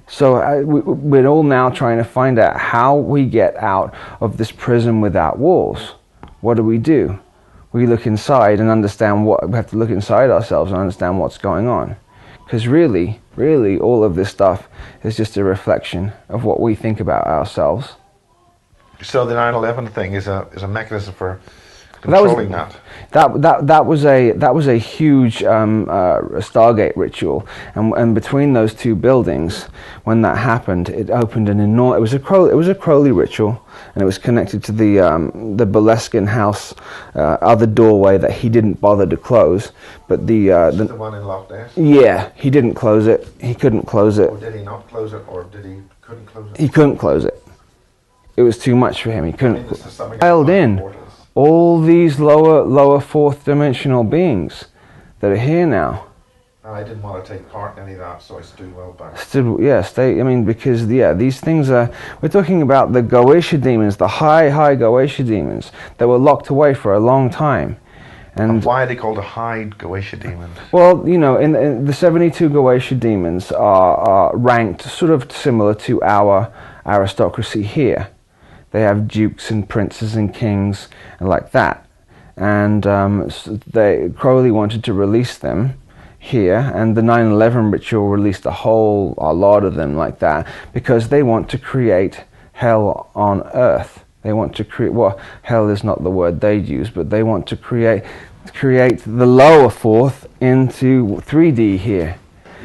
So we're all now trying to find out how we get out of this prison without walls. What do? We look inside and understand we have to look inside ourselves and understand what's going on. Because really, all of this stuff is just a reflection of what we think about ourselves. So the 9/11 thing is a mechanism for controlling that. That was a huge Stargate ritual, and between those two buildings, when that happened, it opened an enormous. It was a Crowley ritual, and it was connected to the Boleskine house other doorway that he didn't bother to close. But the one in Loch Ness. Yeah, he didn't close it. He couldn't close it. Or did he not close it, or couldn't close it? He couldn't close it. It was too much for him. He couldn't. Piled in all these lower fourth dimensional beings that are here now. I didn't want to take part in any of that, so I stood well back. Because these things are. We're talking about the Goetia demons, the high Goetia demons that were locked away for a long time. And why are they called the high Goetia demons? Well, you know, in the 72 Goetia demons are ranked sort of similar to our aristocracy here. They have dukes and princes and kings and like that. And Crowley wanted to release them here, and the 9/11 ritual released a lot of them like that, because they want to create hell on earth. They want to create, well, hell is not the word they'd use, but they want to create the lower fourth into 3D here.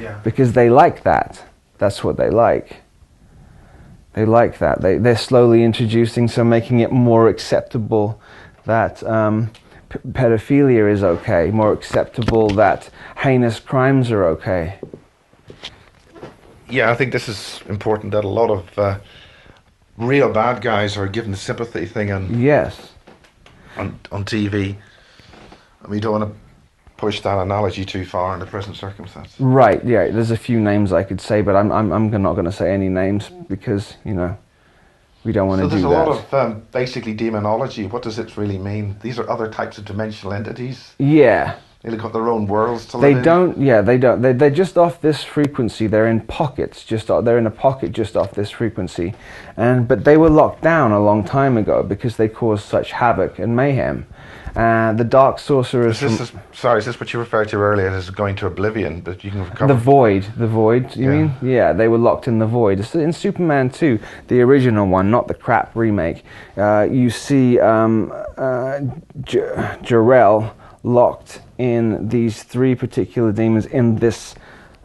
Yeah. Because they like that. That's what they like. They like that. They're slowly introducing, so making it more acceptable that pedophilia is okay, more acceptable that heinous crimes are okay. Yeah, I think this is important, that a lot of real bad guys are given the sympathy thing on TV. And we don't want to push that analogy too far in the present circumstance. Right, yeah, there's a few names I could say, but I'm not going to say any names because, you know, we don't want to do that. So there's a lot of basically demonology. What does it really mean? These are other types of dimensional entities? Yeah. They've got their own worlds to live in? They don't. They're just off this frequency. They're in pockets. They're in a pocket just off this frequency. But they were locked down a long time ago because they caused such havoc and mayhem. The dark sorcerers. Is this what you referred to earlier as going to oblivion, but you can recover? The void. You mean? Yeah, they were locked in the void. In Superman 2, the original one, not the crap remake, you see Jor-El locked in these 3 particular demons in this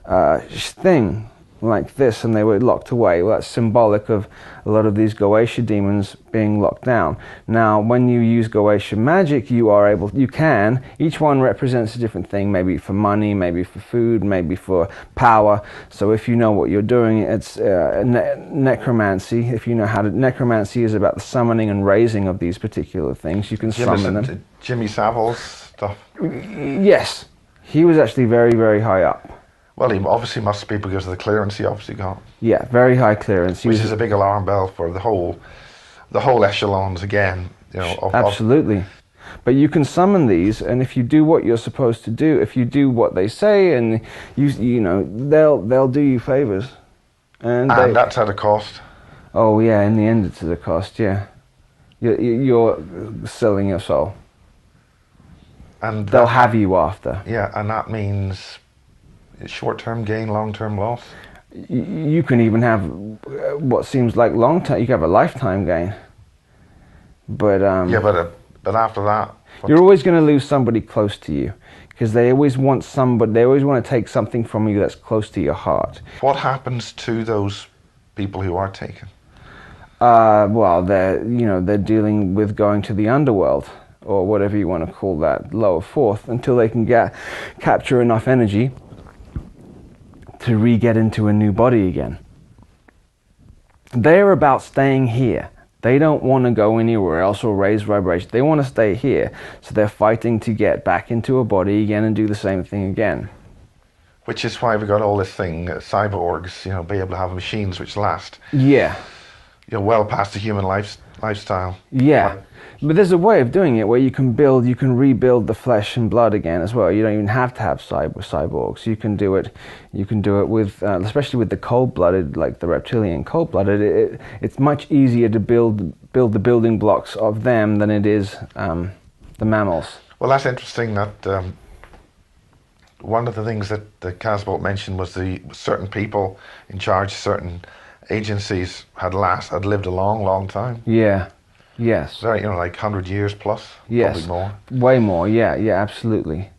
thing, like this and they were locked away. Well, that's symbolic of a lot of these Goetia demons being locked down. Now, when you use Goetia magic, each one represents a different thing, maybe for money, maybe for food, maybe for power. So if you know what you're doing, it's necromancy. If you know how to, necromancy is about the summoning and raising of these particular things. You can summon them. Jimmy Savile's stuff? Yes. He was actually very, very high up. Well, he obviously must be because of the clearance he obviously got. Yeah, very high clearance. Which is a big alarm bell for the whole echelons again. Absolutely. But you can summon these, and if you do what you're supposed to do, if you do what they say, and they'll do you favors. And that's at a cost. Oh yeah, in the end it's at a cost. Yeah, you're selling your soul. And they'll have you after. Yeah, and that means short-term gain, long-term loss. You can even have what seems like long-term. You can have a lifetime gain. But but after that, you're always going to lose somebody close to you, because they always want somebody. They always want to take something from you that's close to your heart. What happens to those people who are taken? Well, they're dealing with going to the underworld, or whatever you want to call that, lower fourth, until they can capture enough energy to re-get into a new body again. They're about staying here. They don't want to go anywhere else or raise vibration. They want to stay here. So they're fighting to get back into a body again and do the same thing again. Which is why we got all this thing, cyborgs, be able to have machines which last. Yeah. Well past the human lifestyle. Yeah. But there's a way of doing it where you can rebuild the flesh and blood again as well. You don't even have to have cyborgs. You can do it with, especially with the cold-blooded, like the reptilian cold-blooded. It's much easier to build the building blocks of them than it is the mammals. Well, that's interesting. That one of the things that the Casbolt mentioned was the certain people in charge, certain agencies had lived a long, long time. Yeah. Yes. Very, like 100 years plus. Yes. Probably more. Way more. Yeah. Yeah. Absolutely.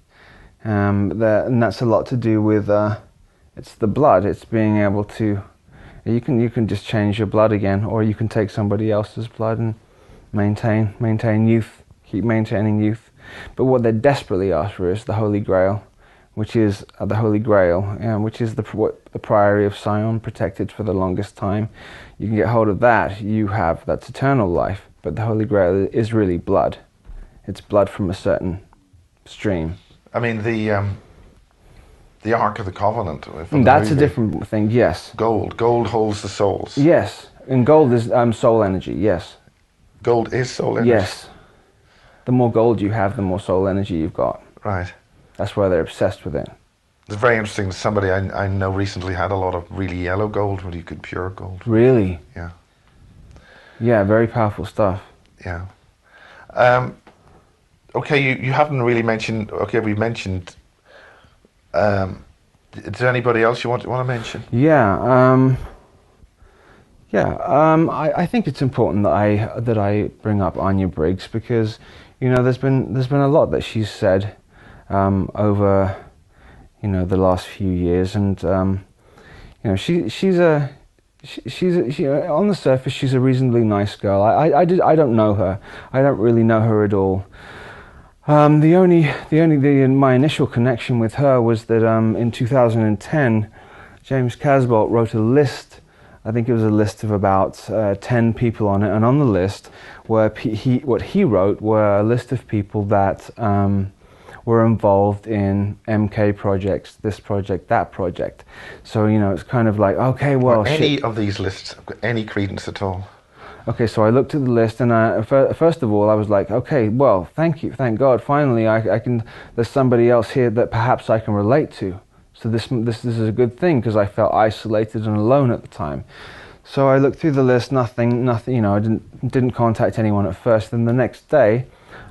And that's a lot to do with it's the blood. It's being able to. You can just change your blood again, or you can take somebody else's blood and maintain youth. Keep maintaining youth. But what they're desperately after is the Holy Grail, which is which is the Priory of Sion, protected for the longest time. You can get hold of that. That's eternal life. But the Holy Grail is really blood. It's blood from a certain stream. I mean, the Ark of the Covenant. That's a different thing, yes. Gold holds the souls. Yes, and gold is soul energy, yes. Gold is soul energy? Yes. The more gold you have, the more soul energy you've got. Right. That's why they're obsessed with it. It's very interesting. Somebody I know recently had a lot of really yellow gold, when you could pure gold. Really? Yeah. Yeah, very powerful stuff. Yeah. Okay, you haven't really mentioned. Okay, we mentioned. Is there anybody else you want to mention? Yeah. I think it's important that I bring up Anya Briggs, because there's been a lot that she's said over the last few years, and she's on the surface she's a reasonably nice girl. I don't know her. I don't really know her at all. My initial connection with her was that in 2010, James Casbolt wrote a list. I think it was a list of about 10 people on it, and on the list what he wrote were a list of people that were involved in MK projects, this project, that project. So it's kind of like, okay, well, are any of these lists got any credence at all? Okay, so I looked at the list, and first of all, I was like, okay, well, thank God, finally, I can. There's somebody else here that perhaps I can relate to. So this is a good thing, because I felt isolated and alone at the time. So I looked through the list, nothing. I didn't contact anyone at first. Then the next day,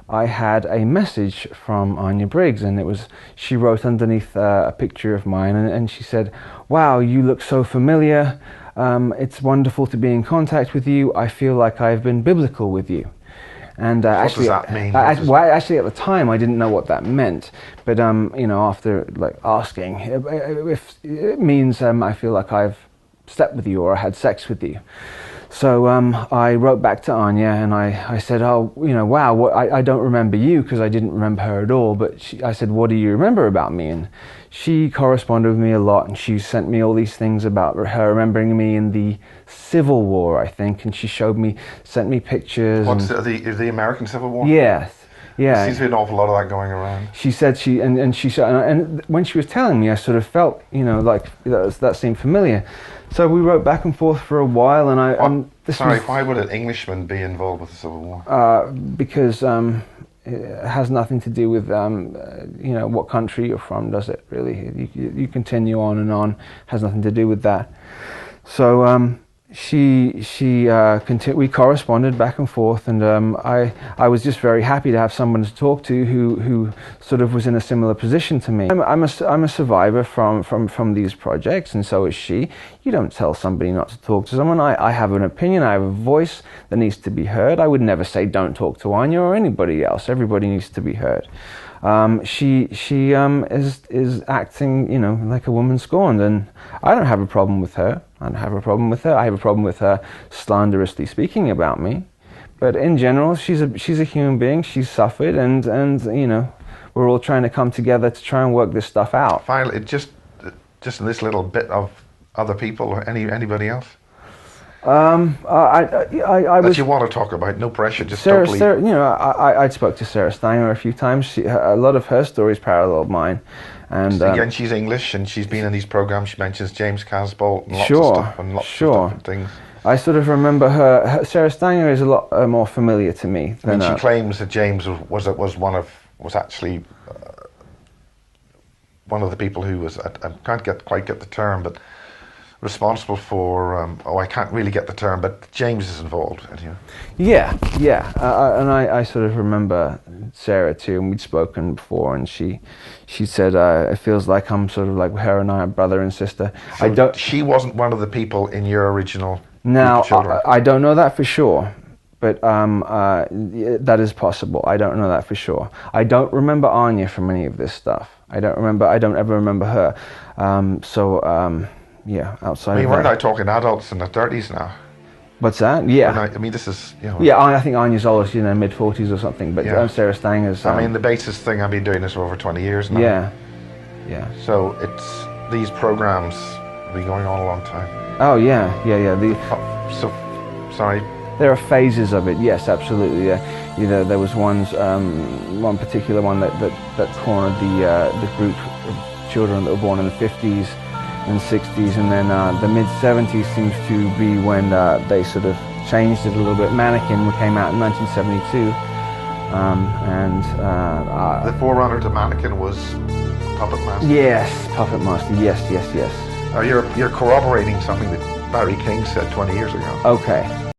I had a message from Anya Briggs, and she wrote underneath a picture of mine, and she said, "Wow, you look so familiar. It's wonderful to be in contact with you. I feel like I've been biblical with you." And what does that mean? Well, actually, at the time, I didn't know what that meant. But you know, after like asking, if it means I feel like I've slept with you or I had sex with you. So I wrote back to Anya and I said, oh, you know, wow, I don't remember you because I didn't remember her at all. But I said, what do you remember about me? And she corresponded with me a lot, and she sent me all these things about her remembering me in the Civil War, I think. And she sent me pictures. What's the American Civil War? Yes. Yeah. There seems to be an awful lot of that going around. She said and when she was telling me, I sort of felt, you know, like that seemed familiar. So we wrote back and forth for a while, and why would an Englishman be involved with the Civil War? Because it has nothing to do with you know, what country you're from, does it? Really, you continue on and on. Has nothing to do with that. So we corresponded back and forth, and I was just very happy to have someone to talk to who sort of was in a similar position to me. I'm a survivor from these projects, and so is she. You don't tell somebody not to talk to someone. I have an opinion. I have a voice that needs to be heard. I would never say don't talk to Anya or anybody else. Everybody needs to be heard. She is acting, you know, like a woman scorned, and I don't have a problem with her. I don't have a problem with her. I have a problem with her slanderously speaking about me. But in general, she's a human being. She's suffered, and you know, we're all trying to come together to try and work this stuff out. Finally, just this little bit of other people or anybody else. That you want to talk about, no pressure, just Sarah, totally. Sarah, you know, I spoke to Sarah Stanger a few times. A lot of her stories paralleled mine, and again, she's English and she's been in these programs. She mentions James Casbolt and lots of stuff and lots of different things. I sort of remember her. Sarah Stanger is a lot more familiar to me. I mean, she claims that James was actually one of the people who was I can't quite get the term, but responsible for, I can't really get the term, but James is involved. Yeah, and I sort of remember Sarah too, and we'd spoken before, and she said, it feels like I'm sort of like her and I are brother and sister. So she wasn't one of the people in your original Now, group of children? I don't know that for sure, but that is possible. I don't know that for sure. I don't remember Anya from any of this stuff. I don't ever remember her. Yeah, outside. I mean, of we're that. not talking adults in their 30s now. What's that? Yeah. I mean, this is, you know. Yeah, I think Anya's always, you know, mid-40s or something, but Yeah. Sarah Stanger's... I mean, the basis thing, I've been doing this for over 20 years now. Yeah. So these programs have been going on a long time. Oh, yeah. Sorry. There are phases of it, yes, absolutely. There was one particular one that cornered the group of children that were born in the 50s and 60s, and then the mid-70s seems to be when they sort of changed it a little bit. Mannequin came out in 1972, the forerunner to Mannequin was Puppet Master. Yes, Puppet Master, yes. You're corroborating something that Barry King said 20 years ago. Okay.